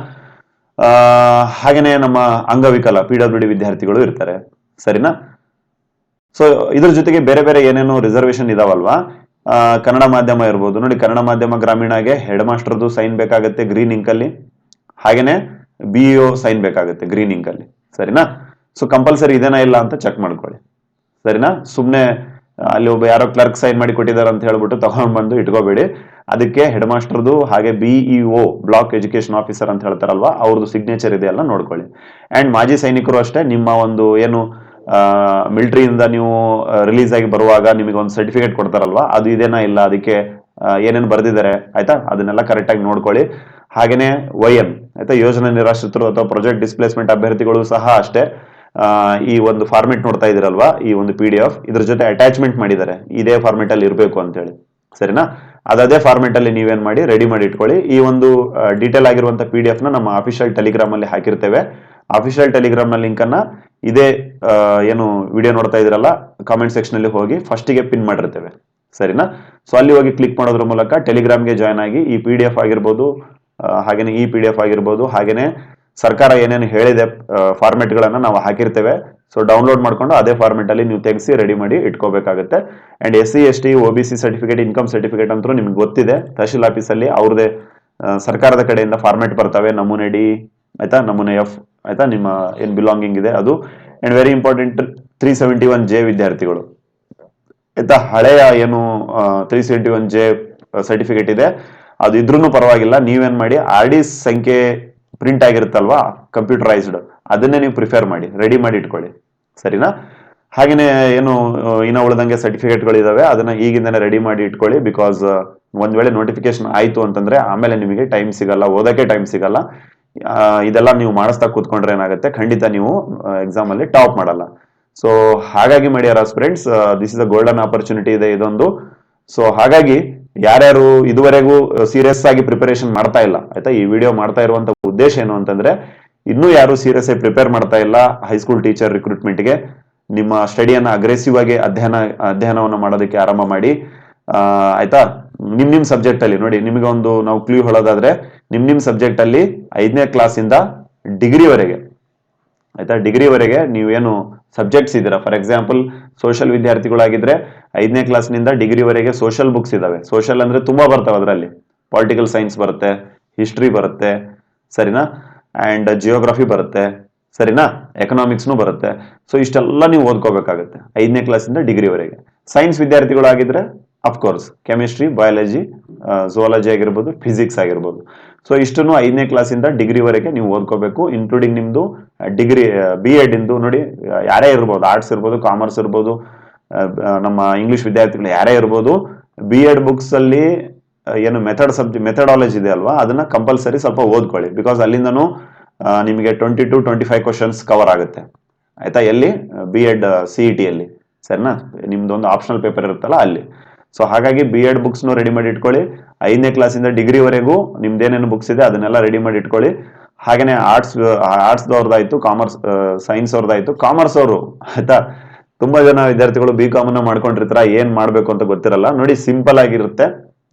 ಹಾಗೇನೆ ನಮ್ಮ ಅಂಗವಿಕಲ PWD ವಿದ್ಯಾರ್ಥಿಗಳು ಇರ್ತಾರೆ, ಸರಿನಾ. ಸೊ ಇದ್ರ ಜೊತೆಗೆ ಬೇರೆ ಬೇರೆ ಏನೇನು ರಿಸರ್ವೇಶನ್ ಇದಾವಲ್ವಾ, ಕನ್ನಡ ಮಾಧ್ಯಮ ಇರ್ಬೋದು ನೋಡಿ. ಕನ್ನಡ ಮಾಧ್ಯಮ ಗ್ರಾಮೀಣಗೆ ಹೆಡ್ ಮಾಸ್ಟರ್ದು ಸೈನ್ ಬೇಕಾಗುತ್ತೆ ಗ್ರೀನ್ ಇಂಕ್ ಅಲ್ಲಿ, ಹಾಗೇನೆ BEO ಸೈನ್ ಬೇಕಾಗುತ್ತೆ ಗ್ರೀನ್ ಇಂಕ್ ಅಲ್ಲಿ, ಸರಿನಾ. ಸೊ ಕಂಪಲ್ಸರಿ ಇದೇನಾ ಇಲ್ಲ ಅಂತ ಚೆಕ್ ಮಾಡ್ಕೊಳ್ಳಿ, ಸರಿನಾ. ಸುಮ್ನೆ ಅಲ್ಲಿ ಒಬ್ಬ ಯಾರೋ ಕ್ಲರ್ಕ್ ಸೈನ್ ಮಾಡಿ ಕೊಟ್ಟಿದ್ದಾರೆ ಅಂತ ಹೇಳ್ಬಿಟ್ಟು ತಗೊಂಡ್ ಬಂದು ಇಟ್ಕೋಬೇಡಿ. ಅದಕ್ಕೆ ಹೆಡ್ ಮಾಸ್ಟರ್ದು ಹಾಗೆ BEO ಬ್ಲಾಕ್ ಎಜುಕೇಶನ್ ಆಫೀಸರ್ ಅಂತ ಹೇಳ್ತಾರಲ್ವಾ, ಅವ್ರದ್ದು ಸಿಗ್ನೇಚರ್ ಇದೆ ಎಲ್ಲ ನೋಡ್ಕೊಳ್ಳಿ. ಅಂಡ್ ಮಾಜಿ ಸೈನಿಕರು ಅಷ್ಟೇ, ನಿಮ್ಮ ಒಂದು ಏನು ಮಿಲಿಟರಿಯಿಂದ ನೀವು ರಿಲೀಸ್ ಆಗಿ ಬರುವಾಗ ನಿಮಗೆ ಒಂದು ಸರ್ಟಿಫಿಕೇಟ್ ಕೊಡ್ತಾರಲ್ವಾ, ಅದು ಇದೇನಾ ಇಲ್ಲ, ಅದಕ್ಕೆ ಏನೇನು ಬರ್ದಿದ್ದಾರೆ, ಆಯ್ತಾ, ಅದನ್ನೆಲ್ಲ ಕರೆಕ್ಟ್ ಆಗಿ ನೋಡ್ಕೊಳ್ಳಿ. ಹಾಗೇನೆ YN, ಆಯ್ತಾ, ಯೋಜನಾ ನಿರಾಶ್ರಿತರು ಅಥವಾ ಪ್ರಾಜೆಕ್ಟ್ ಡಿಸ್ಪ್ಲೇಸ್ಮೆಂಟ್ ಅಭ್ಯರ್ಥಿಗಳು ಸಹ ಅಷ್ಟೇ. ಈ ಒಂದು ಫಾರ್ಮೆಟ್ ನೋಡ್ತಾ ಇದೀರಲ್ವಾ, ಈ ಒಂದು PDF, ಇದ್ರ ಜೊತೆ ಅಟ್ಯಾಚ್ಮೆಂಟ್ ಮಾಡಿದ್ದಾರೆ, ಇದೇ ಫಾರ್ಮೆಟ್ ಅಲ್ಲಿ ಇರಬೇಕು ಅಂತ ಹೇಳಿ, ಸರಿನಾ. ಅದೇ ಫಾರ್ಮೆಟ್ ಅಲ್ಲಿ ನೀವೇನ್ ಮಾಡಿ ರೆಡಿ ಮಾಡಿ ಇಟ್ಕೊಳ್ಳಿ. ಈ ಒಂದು ಡೀಟೇಲ್ ಆಗಿರುವಂತ PDF ನ ನಮ್ಮ ಅಫಿಷಿಯಲ್ ಟೆಲಿಗ್ರಾಮ್ ಅಲ್ಲಿ ಹಾಕಿರ್ತೇವೆ. ಅಫಿಷಿಯಲ್ ಟೆಲಿಗ್ರಾಮ್ ನ ಲಿಂಕ್ ಅನ್ನ ಇದೇ ಏನು ವಿಡಿಯೋ ನೋಡ್ತಾ ಇದ್ರಲ್ಲ, ಕಾಮೆಂಟ್ ಸೆಕ್ಷನ್ ಅಲ್ಲಿ ಹೋಗಿ ಫಸ್ಟ್ ಗೆ ಪಿನ್ ಮಾಡಿರ್ತೇವೆ, ಸರಿನಾ. ಸೊ ಅಲ್ಲಿ ಹೋಗಿ ಕ್ಲಿಕ್ ಮಾಡೋದ್ರ ಮೂಲಕ ಟೆಲಿಗ್ರಾಮ್ಗೆ ಜಾಯ್ನ್ ಆಗಿ ಈ PDF ಆಗಿರ್ಬೋದು, ಹಾಗೇನೆ ಈ PDF ಆಗಿರ್ಬೋದು, ಹಾಗೇನೆ ಸರ್ಕಾರ ಏನೇನು ಹೇಳಿದೆ ಫಾರ್ಮೆಟ್ ಗಳನ್ನ ನಾವು ಹಾಕಿರ್ತೇವೆ. ಸೊ ಡೌನ್ಲೋಡ್ ಮಾಡ್ಕೊಂಡು ಅದೇ ಫಾರ್ಮೆಟ್ ಅಲ್ಲಿ ನೀವು ತೆಗೆಸಿ ರೆಡಿ ಮಾಡಿ ಇಟ್ಕೋಬೇಕಾಗುತ್ತೆ. And SC ST OBC certificate, income certificate ಅಂತೂ ನಿಮ್ಗೆ ಗೊತ್ತಿದೆ, ತಹಶೀಲ್ ಆಫೀಸ್ ಅಲ್ಲಿ ಅವ್ರದೇ ಸರ್ಕಾರದ ಕಡೆಯಿಂದ ಫಾರ್ಮೆಟ್ ಬರ್ತವೆ, ನಮೂನೆ D, ಆಯ್ತಾ, ನಮೂನೆ F, ಆಯ್ತಾ, ನಿಮ್ಮ ಏನ್ ಬಿಲಾಂಗಿಂಗ್ ಇದೆ ಅದು. ಅಂಡ್ ವೆರಿ ಇಂಪಾರ್ಟೆಂಟ್ 371J ವಿದ್ಯಾರ್ಥಿಗಳು, ಆಯ್ತಾ, ಹಳೆಯ ಏನು 371J ಸರ್ಟಿಫಿಕೇಟ್ ಇದೆ ಅದು ಇದ್ರೂ ಪರವಾಗಿಲ್ಲ, ನೀವೇನ್ ಮಾಡಿ RD ಸಂಖ್ಯೆ ಪ್ರಿಂಟ್ ಆಗಿರುತ್ತಲ್ವಾ ಕಂಪ್ಯೂಟರೈಸ್ಡ್, ಅದನ್ನೇ ನೀವು ಪ್ರಿಫೇರ್ ಮಾಡಿ ರೆಡಿ ಮಾಡಿ ಇಟ್ಕೊಳ್ಳಿ, ಸರಿನಾ. ಹಾಗೇನೆ ಏನು ಇನ್ನ ಉಳಿದಂಗೆ ಸರ್ಟಿಫಿಕೇಟ್ಗಳು ಇದಾವೆ, ಅದನ್ನ ಈಗಿಂದಾನೆ ರೆಡಿ ಮಾಡಿ ಇಟ್ಕೊಳ್ಳಿ. ಬಿಕಾಸ್ ಒಂದ್ ವೇಳೆ ನೋಟಿಫಿಕೇಶನ್ ಆಯ್ತು ಅಂತಂದ್ರೆ ಆಮೇಲೆ ನಿಮಗೆ ಟೈಮ್ ಸಿಗಲ್ಲ, ಓದಕ್ಕೆ ಟೈಮ್ ಸಿಗಲ್ಲ. ಇದೆಲ್ಲ ನೀವು ಮಾಡಿಸ್ತಾ ಕೂತ್ಕೊಂಡ್ರೆ ಏನಾಗುತ್ತೆ, ಖಂಡಿತ ನೀವು ಎಕ್ಸಾಮ್ ಅಲ್ಲಿ ಟಾಪ್ ಮಾಡಲ್ಲ. ಸೊ ಹಾಗಾಗಿ ಮಾಡಿಯಾರ friends, this is a golden opportunity ಇದೆ ಇದೊಂದು. ಸೊ ಹಾಗಾಗಿ ಯಾರ್ಯಾರು ಇದುವರೆಗೂ ಸೀರಿಯಸ್ ಆಗಿ ಪ್ರಿಪರೇಷನ್ ಮಾಡ್ತಾ ಇಲ್ಲ, ಆಯ್ತಾ, ಈ ವಿಡಿಯೋ ಮಾಡ್ತಾ ಇರುವಂತ ಉದ್ದೇಶ ಏನು ಅಂತಂದ್ರೆ, ಇನ್ನೂ ಯಾರು ಸೀರಿಯಸ್ ಆಗಿ ಪ್ರಿಪೇರ್ ಮಾಡ್ತಾ ಇಲ್ಲ ಹೈಸ್ಕೂಲ್ ಟೀಚರ್ ರಿಕ್ರೂಟ್ಮೆಂಟ್ಗೆ, ನಿಮ್ಮ ಸ್ಟಡಿಯನ್ನ ಅಗ್ರೆಸಿವ್ ಆಗಿ ಅಧ್ಯಯನವನ್ನು ಮಾಡೋದಕ್ಕೆ ಆರಂಭ ಮಾಡಿ. ಆಯ್ತಾ, ನಿಮ್ ಸಬ್ಜೆಕ್ಟ್ ಅಲ್ಲಿ ನೋಡಿ, ನಿಮಗೆ ಒಂದು ನಾವು ಕ್ಲೂ ಹೇಳೋದಾದ್ರೆ, ನಿಮ್ ಸಬ್ಜೆಕ್ಟ್ ಅಲ್ಲಿ 5ನೇ ಕ್ಲಾಸಿಂದ ಡಿಗ್ರಿವರೆಗೆ, ಆಯ್ತಾ, ಡಿಗ್ರಿವರೆಗೆ ನೀವೇನು ಸಬ್ಜೆಕ್ಟ್ಸ್ ಇದ್ದೀರಾ, ಫಾರ್ ಎಕ್ಸಾಂಪಲ್ ಸೋಷಿಯಲ್ ವಿದ್ಯಾರ್ಥಿಗಳಾಗಿದ್ರೆ 5ನೇ ಕ್ಲಾಸ್ನಿಂದ ಡಿಗ್ರಿವರೆಗೆ ಸೋಷಿಯಲ್ ಬುಕ್ಸ್ ಇದಾವೆ. ಸೋಷಿಯಲ್ ಅಂದ್ರೆ ತುಂಬಾ ಬರ್ತವೆ, ಅದರಲ್ಲಿ ಪೊಲಿಟಿಕಲ್ ಸೈನ್ಸ್ ಬರುತ್ತೆ, ಹಿಸ್ಟ್ರಿ ಬರುತ್ತೆ, ಸರಿನಾ, ಅಂಡ್ ಜಿಯೋಗ್ರಫಿ ಬರುತ್ತೆ, ಸರಿನಾ, ಎಕನಾಮಿಕ್ಸ್ನು ಬರುತ್ತೆ. ಸೊ ಇಷ್ಟೆಲ್ಲ ನೀವು ಓದ್ಕೋಬೇಕಾಗುತ್ತೆ 5ನೇ ಕ್ಲಾಸಿಂದ ಡಿಗ್ರಿವರೆಗೆ. ಸೈನ್ಸ್ ವಿದ್ಯಾರ್ಥಿಗಳಾಗಿದ್ರೆ ಅಫ್ಕೋರ್ಸ್ ಕೆಮಿಸ್ಟ್ರಿ, ಬಯಾಲಜಿ, ಝುವಾಲಜಿ ಆಗಿರ್ಬೋದು, ಫಿಸಿಕ್ಸ್ ಆಗಿರ್ಬೋದು. ಸೊ ಇಷ್ಟನ್ನು 5ನೇ ಕ್ಲಾಸಿಂದ ಡಿಗ್ರಿವರೆಗೆ ನೀವು ಓದ್ಕೋಬೇಕು, ಇನ್ಕ್ಲೂಡಿಂಗ್ ನಿಮ್ದು ಡಿಗ್ರಿ B.Ed ಇಂದು ನೋಡಿ, ಯಾರೇ ಇರ್ಬೋದು, ಆರ್ಟ್ಸ್ ಇರ್ಬೋದು, ಕಾಮರ್ಸ್ ಇರ್ಬೋದು, ನಮ್ಮ ಇಂಗ್ಲಿಷ್ ವಿದ್ಯಾರ್ಥಿಗಳು ಯಾರೇ ಇರ್ಬೋದು, B.Ed ಬುಕ್ಸ್ ಅಲ್ಲಿ ಏನು ಮೆಥಡಾಲಜಿ ಇದೆ ಅಲ್ವಾ, ಅದನ್ನ ಕಂಪಲ್ಸರಿ ಸ್ವಲ್ಪ ಓದ್ಕೊಳ್ಳಿ. ಬಿಕಾಸ್ ಅಲ್ಲಿಂದನೂ ನಿಮಗೆ 20 to 25 ಕ್ವಶನ್ಸ್ ಕವರ್ ಆಗುತ್ತೆ. ಆಯ್ತಾ, ಎಲ್ಲಿ B.Ed CET ಅಲ್ಲಿ, ಸರಿನಾ, ನಿಮ್ದೊಂದು ಆಪ್ಷನಲ್ ಪೇಪರ್ ಇರುತ್ತಲ್ಲ ಅಲ್ಲಿ. ಸೊ ಹಾಗಾಗಿ B.Ed ಬುಕ್ಸ್ನು ರೆಡಿ ಮಾಡಿ ಇಟ್ಕೊಳ್ಳಿ. 5ನೇ ಕ್ಲಾಸಿಂದ ಡಿಗ್ರಿವರೆಗೂ ನಿಮ್ದೇನೇನು ಬುಕ್ಸ್ ಇದೆ ಅದನ್ನೆಲ್ಲ ರೆಡಿ ಮಾಡಿ ಇಟ್ಕೊಳ್ಳಿ. ಹಾಗೇನೆ ಆರ್ಟ್ಸ್ದವ್ರದ್ದಾಯ್ತು, ಕಾಮರ್ಸ್ ಸೈನ್ಸ್ ಅವ್ರದ್ದಾಯ್ತು. ಕಾಮರ್ಸ್ ಅವರು ಆಯ್ತಾ, ತುಂಬಾ ಜನ ವಿದ್ಯಾರ್ಥಿಗಳು B.Com ಅನ್ನ ಮಾಡ್ಕೊಂಡಿರ್ತಾರ, ಏನ್ ಮಾಡ್ಬೇಕು ಅಂತ ಗೊತ್ತಿರಲ್ಲ. ನೋಡಿ, ಸಿಂಪಲ್ ಆಗಿರುತ್ತೆ.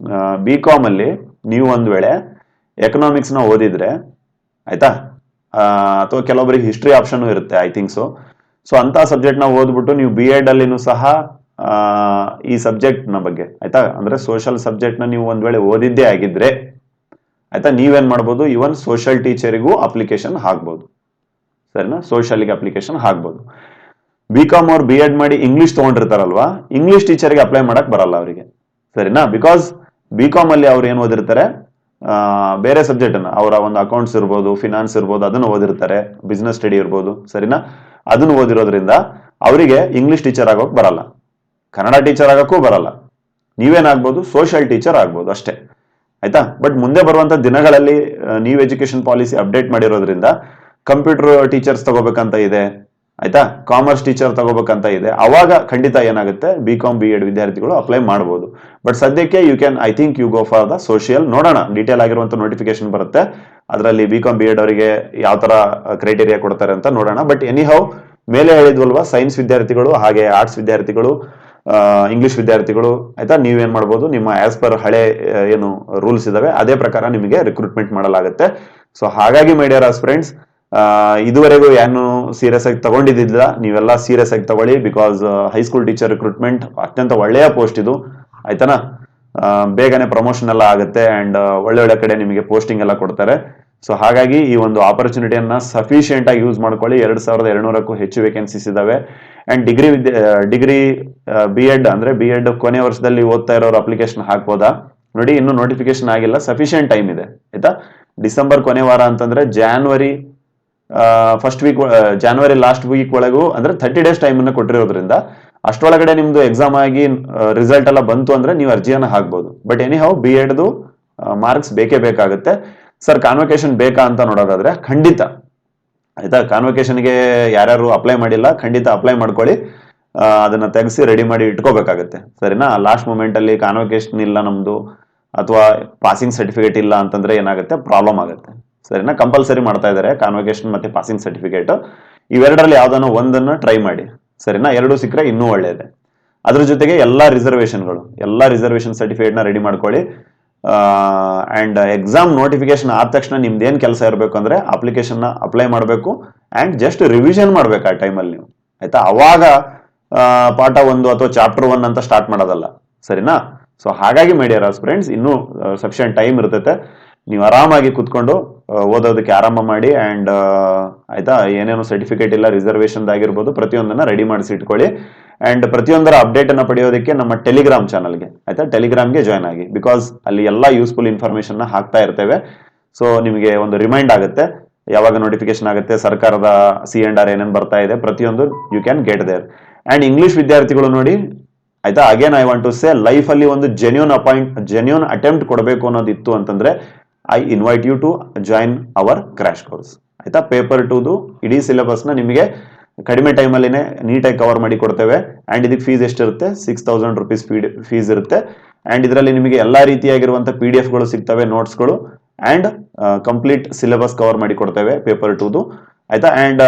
B.Com ಅಲ್ಲಿ ನೀವು ಒಂದ್ ವೇಳೆ ಎಕನಾಮಿಕ್ಸ್ ನ ಓದಿದ್ರೆ ಆಯ್ತಾ, ಅಥವಾ ಕೆಲವೊಬ್ಬರಿಗೆ ಹಿಸ್ಟ್ರಿ ಆಪ್ಷನ್ ಇರುತ್ತೆ, ಐ ಥಿಂಕ್ ಸೊ ಅಂತ ಸಬ್ಜೆಕ್ಟ್ ನ ಓದ್ಬಿಟ್ಟು ನೀವು B.Ed ಅಲ್ಲಿನೂ ಸಹ ಈ ಸಬ್ಜೆಕ್ಟ್ ನ ಬಗ್ಗೆ ಆಯ್ತಾ, ಅಂದ್ರೆ ಸೋಷಿಯಲ್ ಸಬ್ಜೆಕ್ಟ್ ನ ನೀವು ಒಂದ್ ವೇಳೆ ಓದಿದ್ದೇ ಆಗಿದ್ರೆ ಆಯ್ತಾ, ನೀವೇನ್ ಮಾಡ್ಬೋದು, ಇವನ್ ಸೋಷಿಯಲ್ ಟೀಚರಿಗೂ ಅಪ್ಲಿಕೇಶನ್ ಹಾಕ್ಬೋದು. ಸರಿನಾ, ಸೋಷಿಯಲ್ಗೆ ಅಪ್ಲಿಕೇಶನ್ ಹಾಕ್ಬೋದು. B.Com ಅವ್ರು B.Ed ಮಾಡಿ ಇಂಗ್ಲಿಷ್ ತಗೊಂಡಿರ್ತಾರಲ್ವಾ, ಇಂಗ್ಲಿಷ್ ಟೀಚರ್ಗೆ ಅಪ್ಲೈ ಮಾಡಕ್ ಬರಲ್ಲ ಅವರಿಗೆ. ಸರಿನಾ, ಬಿಕಾಸ್ B.Com ಅಲ್ಲಿ ಅವ್ರು ಏನ್ ಓದಿರ್ತಾರೆ, ಬೇರೆ ಸಬ್ಜೆಕ್ಟ್ ಅನ್ನ, ಅವರ ಒಂದು ಅಕೌಂಟ್ಸ್ ಇರ್ಬೋದು, ಫಿನಾನ್ಸ್ ಇರ್ಬೋದು, ಅದನ್ನು ಓದಿರ್ತಾರೆ, ಬಿಸ್ನೆಸ್ ಸ್ಟಡಿ ಇರ್ಬೋದು. ಸರಿನಾ, ಅದನ್ನು ಓದಿರೋದ್ರಿಂದ ಅವರಿಗೆ ಇಂಗ್ಲಿಷ್ ಟೀಚರ್ ಆಗೋಕ್ ಬರಲ್ಲ, ಕನ್ನಡ ಟೀಚರ್ ಆಗಕ್ಕೂ ಬರಲ್ಲ. ನೀವೇನಾಗ್ಬೋದು, ಸೋಷಿಯಲ್ ಟೀಚರ್ ಆಗ್ಬೋದು ಅಷ್ಟೇ. ಆಯ್ತಾ, ಬಟ್ ಮುಂದೆ ಬರುವಂತ ದಿನಗಳಲ್ಲಿ ನ್ಯೂ ಎಜುಕೇಶನ್ ಪಾಲಿಸಿ ಅಪ್ಡೇಟ್ ಮಾಡಿರೋದ್ರಿಂದ ಕಂಪ್ಯೂಟರ್ ಟೀಚರ್ಸ್ ತಗೋಬೇಕಂತ ಇದೆ, ಆಯ್ತಾ, ಕಾಮರ್ಸ್ ಟೀಚರ್ ತಗೋಬೇಕಂತ ಇದೆ. ಅವಾಗ ಖಂಡಿತ ಏನಾಗುತ್ತೆ, B.Com B.Ed ವಿದ್ಯಾರ್ಥಿಗಳು ಅಪ್ಲೈ ಮಾಡಬಹುದು. ಬಟ್ ಸದ್ಯಕ್ಕೆ I think you go for the social. ನೋಡೋಣ, ಡೀಟೇಲ್ ಆಗಿರುವಂತ ನೋಟಿಫಿಕೇಶನ್ ಬರುತ್ತೆ, ಅದರಲ್ಲಿ B.Com B.Ed ಅವರಿಗೆ ಯಾವ ತರ ಕ್ರೈಟೇರಿಯಾ ಕೊಡ್ತಾರೆ ಅಂತ ನೋಡೋಣ. ಬಟ್ ಎನಿಹೌ, ಮೇಲೆ ಹೇಳಿದ್ವಲ್ವಾ, ಸೈನ್ಸ್ ವಿದ್ಯಾರ್ಥಿಗಳು ಹಾಗೆ ಆರ್ಟ್ಸ್ ವಿದ್ಯಾರ್ಥಿಗಳು, ಇಂಗ್ಲಿಷ್ ವಿದ್ಯಾರ್ಥಿಗಳು ಆಯ್ತಾ, ನೀವೇನ್ ಮಾಡ್ಬೋದು, ನಿಮ್ಮ ಆಸ್ ಪರ್ ಹಳೆ ಏನು ರೂಲ್ಸ್ ಇದಾವೆ ಅದೇ ಪ್ರಕಾರ ನಿಮಗೆ ರಿಕ್ರೂಟ್ಮೆಂಟ್ ಮಾಡಲಾಗುತ್ತೆ. ಸೊ ಹಾಗಾಗಿ ಮೈ ಡಿಯರ್ ಫ್ರೆಂಡ್ಸ್, ಇದುವರೆಗೂ ಏನು ಸೀರಿಯಸ್ ಆಗಿ ತಗೊಂಡಿದ್ದಿಲ್ಲ, ನೀವೆಲ್ಲ ಸೀರಿಯಸ್ ಆಗಿ ತಗೊಳ್ಳಿ. ಬಿಕಾಸ್ ಹೈಸ್ಕೂಲ್ ಟೀಚರ್ ರಿಕ್ರೂಟ್ಮೆಂಟ್ ಅತ್ಯಂತ ಒಳ್ಳೆಯ ಪೋಸ್ಟ್ ಇದು, ಆಯ್ತಾನ. ಬೇಗನೆ ಪ್ರಮೋಷನ್ ಎಲ್ಲ ಆಗುತ್ತೆ ಅಂಡ್ ಒಳ್ಳೆ ಕಡೆ ನಿಮಗೆ ಪೋಸ್ಟಿಂಗ್ ಎಲ್ಲ ಕೊಡ್ತಾರೆ. ಸೊ ಹಾಗಾಗಿ ಈ ಒಂದು ಆಪರ್ಚುನಿಟಿಯನ್ನ ಸಫಿಶಿಯಂಟ್ ಆಗಿ ಯೂಸ್ ಮಾಡ್ಕೊಳ್ಳಿ. 2200ಕ್ಕೂ ಹೆಚ್ಚು ವೇಕೆನ್ಸೀಸ್ ಇದಾವೆ. ಅಂಡ್ ಡಿಗ್ರಿ B.Ed ಅಂದ್ರೆ B.Ed ಕೊನೆ ವರ್ಷದಲ್ಲಿ ಓದ್ತಾ ಇರೋರು ಅಪ್ಲಿಕೇಶನ್ ಹಾಕ್ಬೋದಾ ನೋಡಿ, ಇನ್ನು ನೋಟಿಫಿಕೇಶನ್ ಆಗಿಲ್ಲ, ಸಫಿಶಿಯಂಟ್ ಟೈಮ್ ಇದೆ ಆಯ್ತಾ. ಡಿಸೆಂಬರ್ ಕೊನೆ ವಾರ ಅಂತಂದ್ರೆ ಜಾನ್ವರಿ ಜಾನ್ವರಿ ಲಾಸ್ಟ್ ವೀಕ್ ಒಳಗೂ ಅಂದ್ರೆ 30 days ಟೈಮ್ ಅನ್ನ ಕೊಟ್ಟಿರೋದ್ರಿಂದ ಅಷ್ಟೊಳಗಡೆ ನಿಮ್ದು ಎಕ್ಸಾಮ್ ಆಗಿ ರಿಸಲ್ಟ್ ಎಲ್ಲ ಬಂತು ಅಂದ್ರೆ ನೀವು ಅರ್ಜಿಯನ್ನ ಹಾಕ್ಬೋದು. ಬಟ್ ಎನಿಹೌ B.Edದು ಮಾರ್ಕ್ಸ್ ಬೇಕೇ ಬೇಕಾಗುತ್ತೆ. ಸರ್ ಕಾನ್ವೊಕೇಶನ್ ಬೇಕಾ ಅಂತ ನೋಡೋದಾದ್ರೆ ಖಂಡಿತ ಆಯ್ತಾ, ಕಾನ್ವೊಕೇಶನ್ಗೆ ಯಾರ್ಯಾರು ಅಪ್ಲೈ ಮಾಡಿಲ್ಲ ಖಂಡಿತ ಅಪ್ಲೈ ಮಾಡ್ಕೊಳ್ಳಿ. ಅದನ್ನ ತೆಗೆಸಿ ರೆಡಿ ಮಾಡಿ ಇಟ್ಕೋಬೇಕಾಗತ್ತೆ. ಸರಿನಾ, ಲಾಸ್ಟ್ ಮೂಮೆಂಟ್ ಅಲ್ಲಿ ಕಾನ್ವೊಕೇಶನ್ ಇಲ್ಲ ನಮ್ದು ಅಥವಾ ಪಾಸಿಂಗ್ ಸರ್ಟಿಫಿಕೇಟ್ ಇಲ್ಲ ಅಂತಂದ್ರೆ ಏನಾಗುತ್ತೆ, ಪ್ರಾಬ್ಲಮ್ ಆಗುತ್ತೆ. ಸರಿನಾ, ಕಂಪಲ್ಸರಿ ಮಾಡ್ತಾ ಇದ್ದಾರೆ ಕಾನ್ವೊಕೇಶನ್ ಮತ್ತೆ ಪಾಸಿಂಗ್ ಸರ್ಟಿಫಿಕೇಟ್. ಇವೆರಡರಲ್ಲಿ ಯಾವ್ದಾನ ಒಂದನ್ನು ಟ್ರೈ ಮಾಡಿ. ಸರಿನಾ, ಎರಡು ಸಿಕ್ಕರೆ ಇನ್ನೂ ಒಳ್ಳೆಯದೆ. ಅದ್ರ ಜೊತೆಗೆ ಎಲ್ಲಾ ರಿಸರ್ವೇಶನ್ ಸರ್ಟಿಫಿಕೇಟ್ ನ ರೆಡಿ ಮಾಡ್ಕೊಳ್ಳಿ. ಅಂಡ್ ಎಕ್ಸಾಮ್ ನೋಟಿಫಿಕೇಶನ್ ಆದ ತಕ್ಷಣ ನಿಮ್ದೇನ್ ಕೆಲಸ ಇರಬೇಕು ಅಂದ್ರೆ ಅಪ್ಲಿಕೇಶನ್ ಅಪ್ಲೈ ಮಾಡಬೇಕು ಅಂಡ್ ಜಸ್ಟ್ ರಿವಿಷನ್ ಮಾಡ್ಬೇಕು ಆ ಟೈಮಲ್ಲಿ ನೀವು ಆಯ್ತಾ. ಅವಾಗ ಪಾಠ 1 ಅಥವಾ ಚಾಪ್ಟರ್ 1 ಅಂತ ಸ್ಟಾರ್ಟ್ ಮಾಡೋದಲ್ಲ. ಸರಿನಾ, ಸೊ ಹಾಗಾಗಿ ಮೈ ಡಿಯರ್ ಫ್ರೆಂಡ್ಸ್, ಇನ್ನೂ ಸಫಿಷಿಯಂಟ್ ಟೈಮ್ ಇರ್ತೈತೆ. ನೀವು ಆರಾಮಾಗಿ ಕುತ್ಕೊಂಡು ಓದೋದಕ್ಕೆ ಆರಂಭ ಮಾಡಿ. ಅಂಡ್ ಆಯ್ತಾ, ಏನೇನು ಸರ್ಟಿಫಿಕೇಟ್ ಇಲ್ಲ ರಿಸರ್ವೇಶನ್ ಆಗಿರ್ಬೋದು ಪ್ರತಿಯೊಂದನ್ನ ರೆಡಿ ಮಾಡಿಸಿ ಇಟ್ಕೊಳ್ಳಿ. ಅಂಡ್ ಪ್ರತಿಯೊಂದರ ಅಪ್ಡೇಟ್ ಅನ್ನ ಪಡೆಯೋದಕ್ಕೆ ನಮ್ಮ ಟೆಲಿಗ್ರಾಮ್ ಚಾನಲ್ಗೆ ಆಯ್ತಾ, ಟೆಲಿಗ್ರಾಮ್ಗೆ ಜಾಯ್ನ್ ಆಗಿ. ಬಿಕಾಸ್ ಅಲ್ಲಿ ಎಲ್ಲಾ ಯೂಸ್ಫುಲ್ ಇನ್ಫಾರ್ಮೇಶನ್ ಹಾಕ್ತಾ ಇರ್ತೇವೆ. ಸೊ ನಿಮಗೆ ಒಂದು ರಿಮೈಂಡ್ ಆಗುತ್ತೆ ಯಾವಾಗ ನೋಟಿಫಿಕೇಶನ್ ಆಗುತ್ತೆ, ಸರ್ಕಾರದ C&R ಏನೇನು ಬರ್ತಾ ಇದೆ, ಪ್ರತಿಯೊಂದು you can get there. And English ವಿದ್ಯಾರ್ಥಿಗಳು ನೋಡಿ ಆಯ್ತಾ, again I want to say, life ಅಲ್ಲಿ ಒಂದು ಜೆನ್ಯೂನ್ ಅಟೆಂಪ್ಟ್ ಕೊಡಬೇಕು ಅನ್ನೋದಿತ್ತು ಅಂತಂದ್ರೆ I invite you to join our crash course ಆಯ್ತಾ. ಪೇಪರ್ 2 ಇಡೀ ಸಿಲೆಬಸ್ ನ ನಿಮಗೆ ಕಡಿಮೆ ಟೈಮ್ ಅಲ್ಲಿನೇ ನೀಟಾಗಿ ಕವರ್ ಮಾಡಿ ಕೊಡ್ತೇವೆ. ಅಂಡ್ ಇದಕ್ಕೆ ಫೀಸ್ ಎಷ್ಟಿರುತ್ತೆ, 6000 rupees ಫೀಸ್ ಇರುತ್ತೆ. ಅಂಡ್ ಇದರಲ್ಲಿ ನಿಮಗೆ ಎಲ್ಲಾ ರೀತಿಯಾಗಿರುವಂತಹ PDF ಗಳು ಸಿಗ್ತವೆ, ನೋಟ್ಸ್ಗಳು ಅಂಡ್ ಕಂಪ್ಲೀಟ್ ಸಿಲೆಬಸ್ ಕವರ್ ಮಾಡಿ ಕೊಡ್ತೇವೆ ಪೇಪರ್ 2 ಆಯ್ತಾ. ಅಂಡ್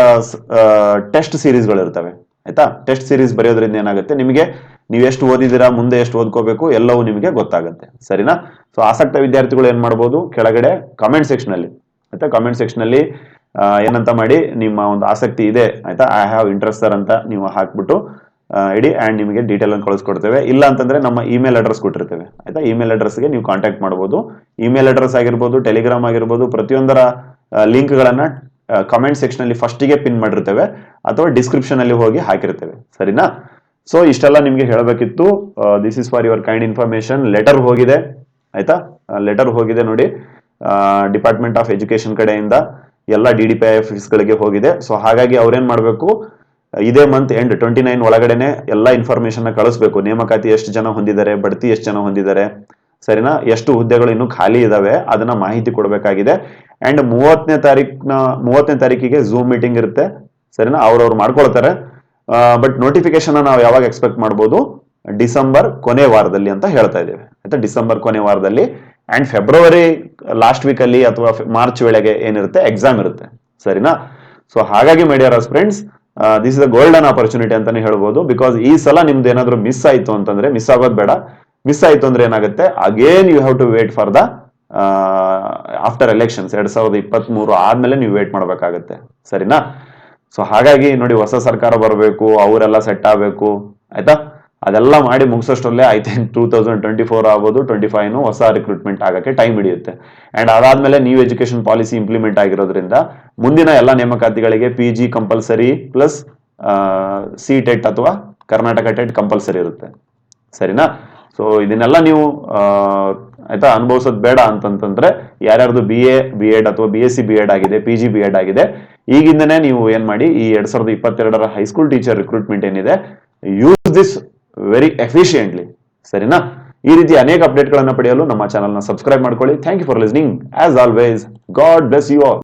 ಟೆಸ್ಟ್ ಸೀರೀಸ್ಗಳು ಇರ್ತವೆ ಆಯ್ತಾ. ಟೆಸ್ಟ್ ಸೀರೀಸ್ ಬರೆಯೋದ್ರಿಂದ ಏನಾಗುತ್ತೆ, ನಿಮಗೆ ನೀವು ಎಷ್ಟು ಓದಿದ್ದೀರಾ, ಮುಂದೆ ಎಷ್ಟು ಓದ್ಕೋಬೇಕು ಎಲ್ಲವೂ ನಿಮಗೆ ಗೊತ್ತಾಗುತ್ತೆ. ಸರಿನಾ, ಸೊ ಆಸಕ್ತ ವಿದ್ಯಾರ್ಥಿಗಳು ಏನ್ ಮಾಡ್ಬೋದು, ಕೆಳಗಡೆ ಕಾಮೆಂಟ್ ಸೆಕ್ಷನ್ ಅಲ್ಲಿ ಆಯ್ತಾ, ಕಾಮೆಂಟ್ ಸೆಕ್ಷನ್ ಅಲ್ಲಿ ಏನಂತ ಮಾಡಿ ನಿಮ್ಮ ಒಂದು ಆಸಕ್ತಿ ಇದೆ ಆಯ್ತಾ, ಐ ಹ್ಯಾವ್ ಇಂಟ್ರೆಸ್ಟ್ ಸರ್ ಅಂತ ನೀವು ಹಾಕ್ಬಿಟ್ಟು ಇಡಿ. ಅಂಡ್ ನಿಮಗೆ ಡೀಟೇಲ್ ಅನ್ನು ಕಳಿಸ್ಕೊಡ್ತೇವೆ. ಇಲ್ಲ ಅಂತಂದ್ರೆ ನಮ್ಮ ಇಮೇಲ್ ಅಡ್ರೆಸ್ ಕೊಟ್ಟಿರ್ತೇವೆ ಆಯ್ತಾ, ಇಮೇಲ್ ಅಡ್ರೆಸ್ಗೆ ನೀವು ಕಾಂಟ್ಯಾಕ್ಟ್ ಮಾಡಬಹುದು. ಇಮೇಲ್ ಅಡ್ರೆಸ್ ಆಗಿರ್ಬೋದು, ಟೆಲಿಗ್ರಾಮ್ ಆಗಿರ್ಬೋದು, ಪ್ರತಿಯೊಂದರ ಲಿಂಕ್ ಗಳನ್ನ ಕಮೆಂಟ್ ಸೆಕ್ಷನ್ ಅಲ್ಲಿ ಫಸ್ಟ್ ಗೆ ಪಿನ್ ಮಾಡಿರ್ತೇವೆ ಅಥವಾ ಡಿಸ್ಕ್ರಿಪ್ಷನ್ ಅಲ್ಲಿ ಹೋಗಿ ಹಾಕಿರ್ತೇವೆ. ಸರಿನಾ, ಸೊ ಇಷ್ಟೆಲ್ಲ ನಿಮ್ಗೆ ಹೇಳಬೇಕಿತ್ತು. This is for your kind information. Letter ಹೋಗಿದೆ ಆಯ್ತಾ, ಲೆಟರ್ ಹೋಗಿದೆ ನೋಡಿ, ಡಿಪಾರ್ಟ್ಮೆಂಟ್ ಆಫ್ ಎಜುಕೇಶನ್ ಕಡೆಯಿಂದ ಎಲ್ಲ DDPI ಆಫೀಸ್ಗಳಿಗೆ ಹೋಗಿದೆ. ಸೊ ಹಾಗಾಗಿ ಅವ್ರೇನ್ ಮಾಡ್ಬೇಕು, ಇದೇ ಮಂತ್ ಎಂಡ್ 29 ಒಳಗಡೆನೆ ಎಲ್ಲ ಇನ್ಫಾರ್ಮೇಶನ್ ಕಳಿಸ್ಬೇಕು. ನೇಮಕಾತಿ ಎಷ್ಟು ಜನ ಹೊಂದಿದ್ದಾರೆ, ಬಡ್ತಿ ಎಷ್ಟು ಜನ ಹೊಂದಿದ್ದಾರೆ, ಸರಿನಾ, ಎಷ್ಟು ಹುದ್ದೆಗಳು ಇನ್ನು ಖಾಲಿ ಇದಾವೆ ಅದನ್ನ ಮಾಹಿತಿ ಕೊಡಬೇಕಾಗಿದೆ. ಅಂಡ್ 30ನೇ ತಾರೀಕಿಗೆ ಝೂಮ್ ಮೀಟಿಂಗ್ ಇರುತ್ತೆ, ಸರಿನಾ, ಅವ್ರವ್ರು ಮಾಡ್ಕೊಳ್ತಾರೆ. ಬಟ್ ನೋಟಿಫಿಕೇಶನ್ ನಾವು ಯಾವಾಗ ಎಕ್ಸ್ಪೆಕ್ಟ್ ಮಾಡ್ಬೋದು, ಡಿಸೆಂಬರ್ ಕೊನೆ ವಾರದಲ್ಲಿ ಅಂತ ಹೇಳ್ತಾ ಇದ್ದೇವೆ ಆಯ್ತಾ, ಡಿಸೆಂಬರ್ ಕೊನೆ ವಾರದಲ್ಲಿ. ಅಂಡ್ ಫೆಬ್ರವರಿ ಲಾಸ್ಟ್ ವೀಕ್ ಅಲ್ಲಿ ಅಥವಾ ಮಾರ್ಚ್ ವೇಳೆಗೆ ಏನಿರುತ್ತೆ ಎಕ್ಸಾಮ್ ಇರುತ್ತೆ, ಸರಿನಾ. ಸೊ ಹಾಗಾಗಿ my dear friends, this is a golden opportunity ಅಂತಾನೆ ಹೇಳ್ಬೋದು. ಬಿಕಾಸ್ ಈ ಸಲ ನಿಮ್ದು ಏನಾದ್ರು ಮಿಸ್ ಆಯ್ತು ಅಂತಂದ್ರೆ, ಮಿಸ್ ಆಗೋದು ಬೇಡ, ಮಿಸ್ ಆಯ್ತು ಅಂದ್ರೆ ಏನಾಗುತ್ತೆ, again you have to wait for the after elections 2023 ಆದ್ಮೇಲೆ ನೀವು ವೇಟ್ ಮಾಡ್ಬೇಕಾಗತ್ತೆ, ಸರಿನಾ. ಸೊ ಹಾಗಾಗಿ ನೋಡಿ, ಹೊಸ ಸರ್ಕಾರ ಬರಬೇಕು, ಅವರೆಲ್ಲ ಸೆಟ್ ಆಗಬೇಕು ಆಯ್ತಾ, ಅದೆಲ್ಲ ಮಾಡಿ ಮುಗಿಸೋಷ್ಟರಲ್ಲೇ ಐ ಥಿಂಕ್ 2024 ಆಗ್ಬೋದು, 25 ಹೊಸ ರಿಕ್ರೂಟ್ಮೆಂಟ್ ಆಗಕ್ಕೆ ಟೈಮ್ ಹಿಡಿಯುತ್ತೆ. ಅಂಡ್ ಅದಾದ್ಮೇಲೆ ನ್ಯೂ ಎಜುಕೇಶನ್ ಪಾಲಿಸಿ ಇಂಪ್ಲಿಮೆಂಟ್ ಆಗಿರೋದ್ರಿಂದ ಮುಂದಿನ ಎಲ್ಲ ನೇಮಕಾತಿಗಳಿಗೆ PG ಕಂಪಲ್ಸರಿ ಪ್ಲಸ್ CTET ಅಥವಾ ಕರ್ನಾಟಕ ಟೆಟ್ ಕಂಪಲ್ಸರಿ ಇರುತ್ತೆ, ಸರಿನಾ. ಸೊ ಇದನ್ನೆಲ್ಲ ನೀವು ಆಯ್ತಾ ಅನುಭವಿಸೋದು ಬೇಡ ಅಂತಂತಂದ್ರೆ, ಯಾರ್ಯಾರ್ದು BA B.Ed ಅಥವಾ BSc B.Ed ಆಗಿದೆ, PG B.Ed ಆಗಿದೆ, ಈಗಿಂದನೇ ನೀವು ಏನ್ ಮಾಡಿ, ಈ 2022 ಹೈಸ್ಕೂಲ್ ಟೀಚರ್ ರಿಕ್ರೂಟ್ಮೆಂಟ್ ಏನಿದೆ, ಯೂಸ್ ದಿಸ್ ವೆರಿ ಎಫಿಷಿಯೆಂಟ್ಲಿ, ಸರಿನಾ. ಈ ರೀತಿ ಅನೇಕ ಅಪ್ಡೇಟ್ಗಳನ್ನು ಪಡೆಯಲು ನಮ್ಮ ಚಾನಲ್ನ ಸಬ್ಸ್ಕ್ರೈಬ್ ಮಾಡ್ಕೊಳ್ಳಿ. Thank you for listening. As always, God bless you all.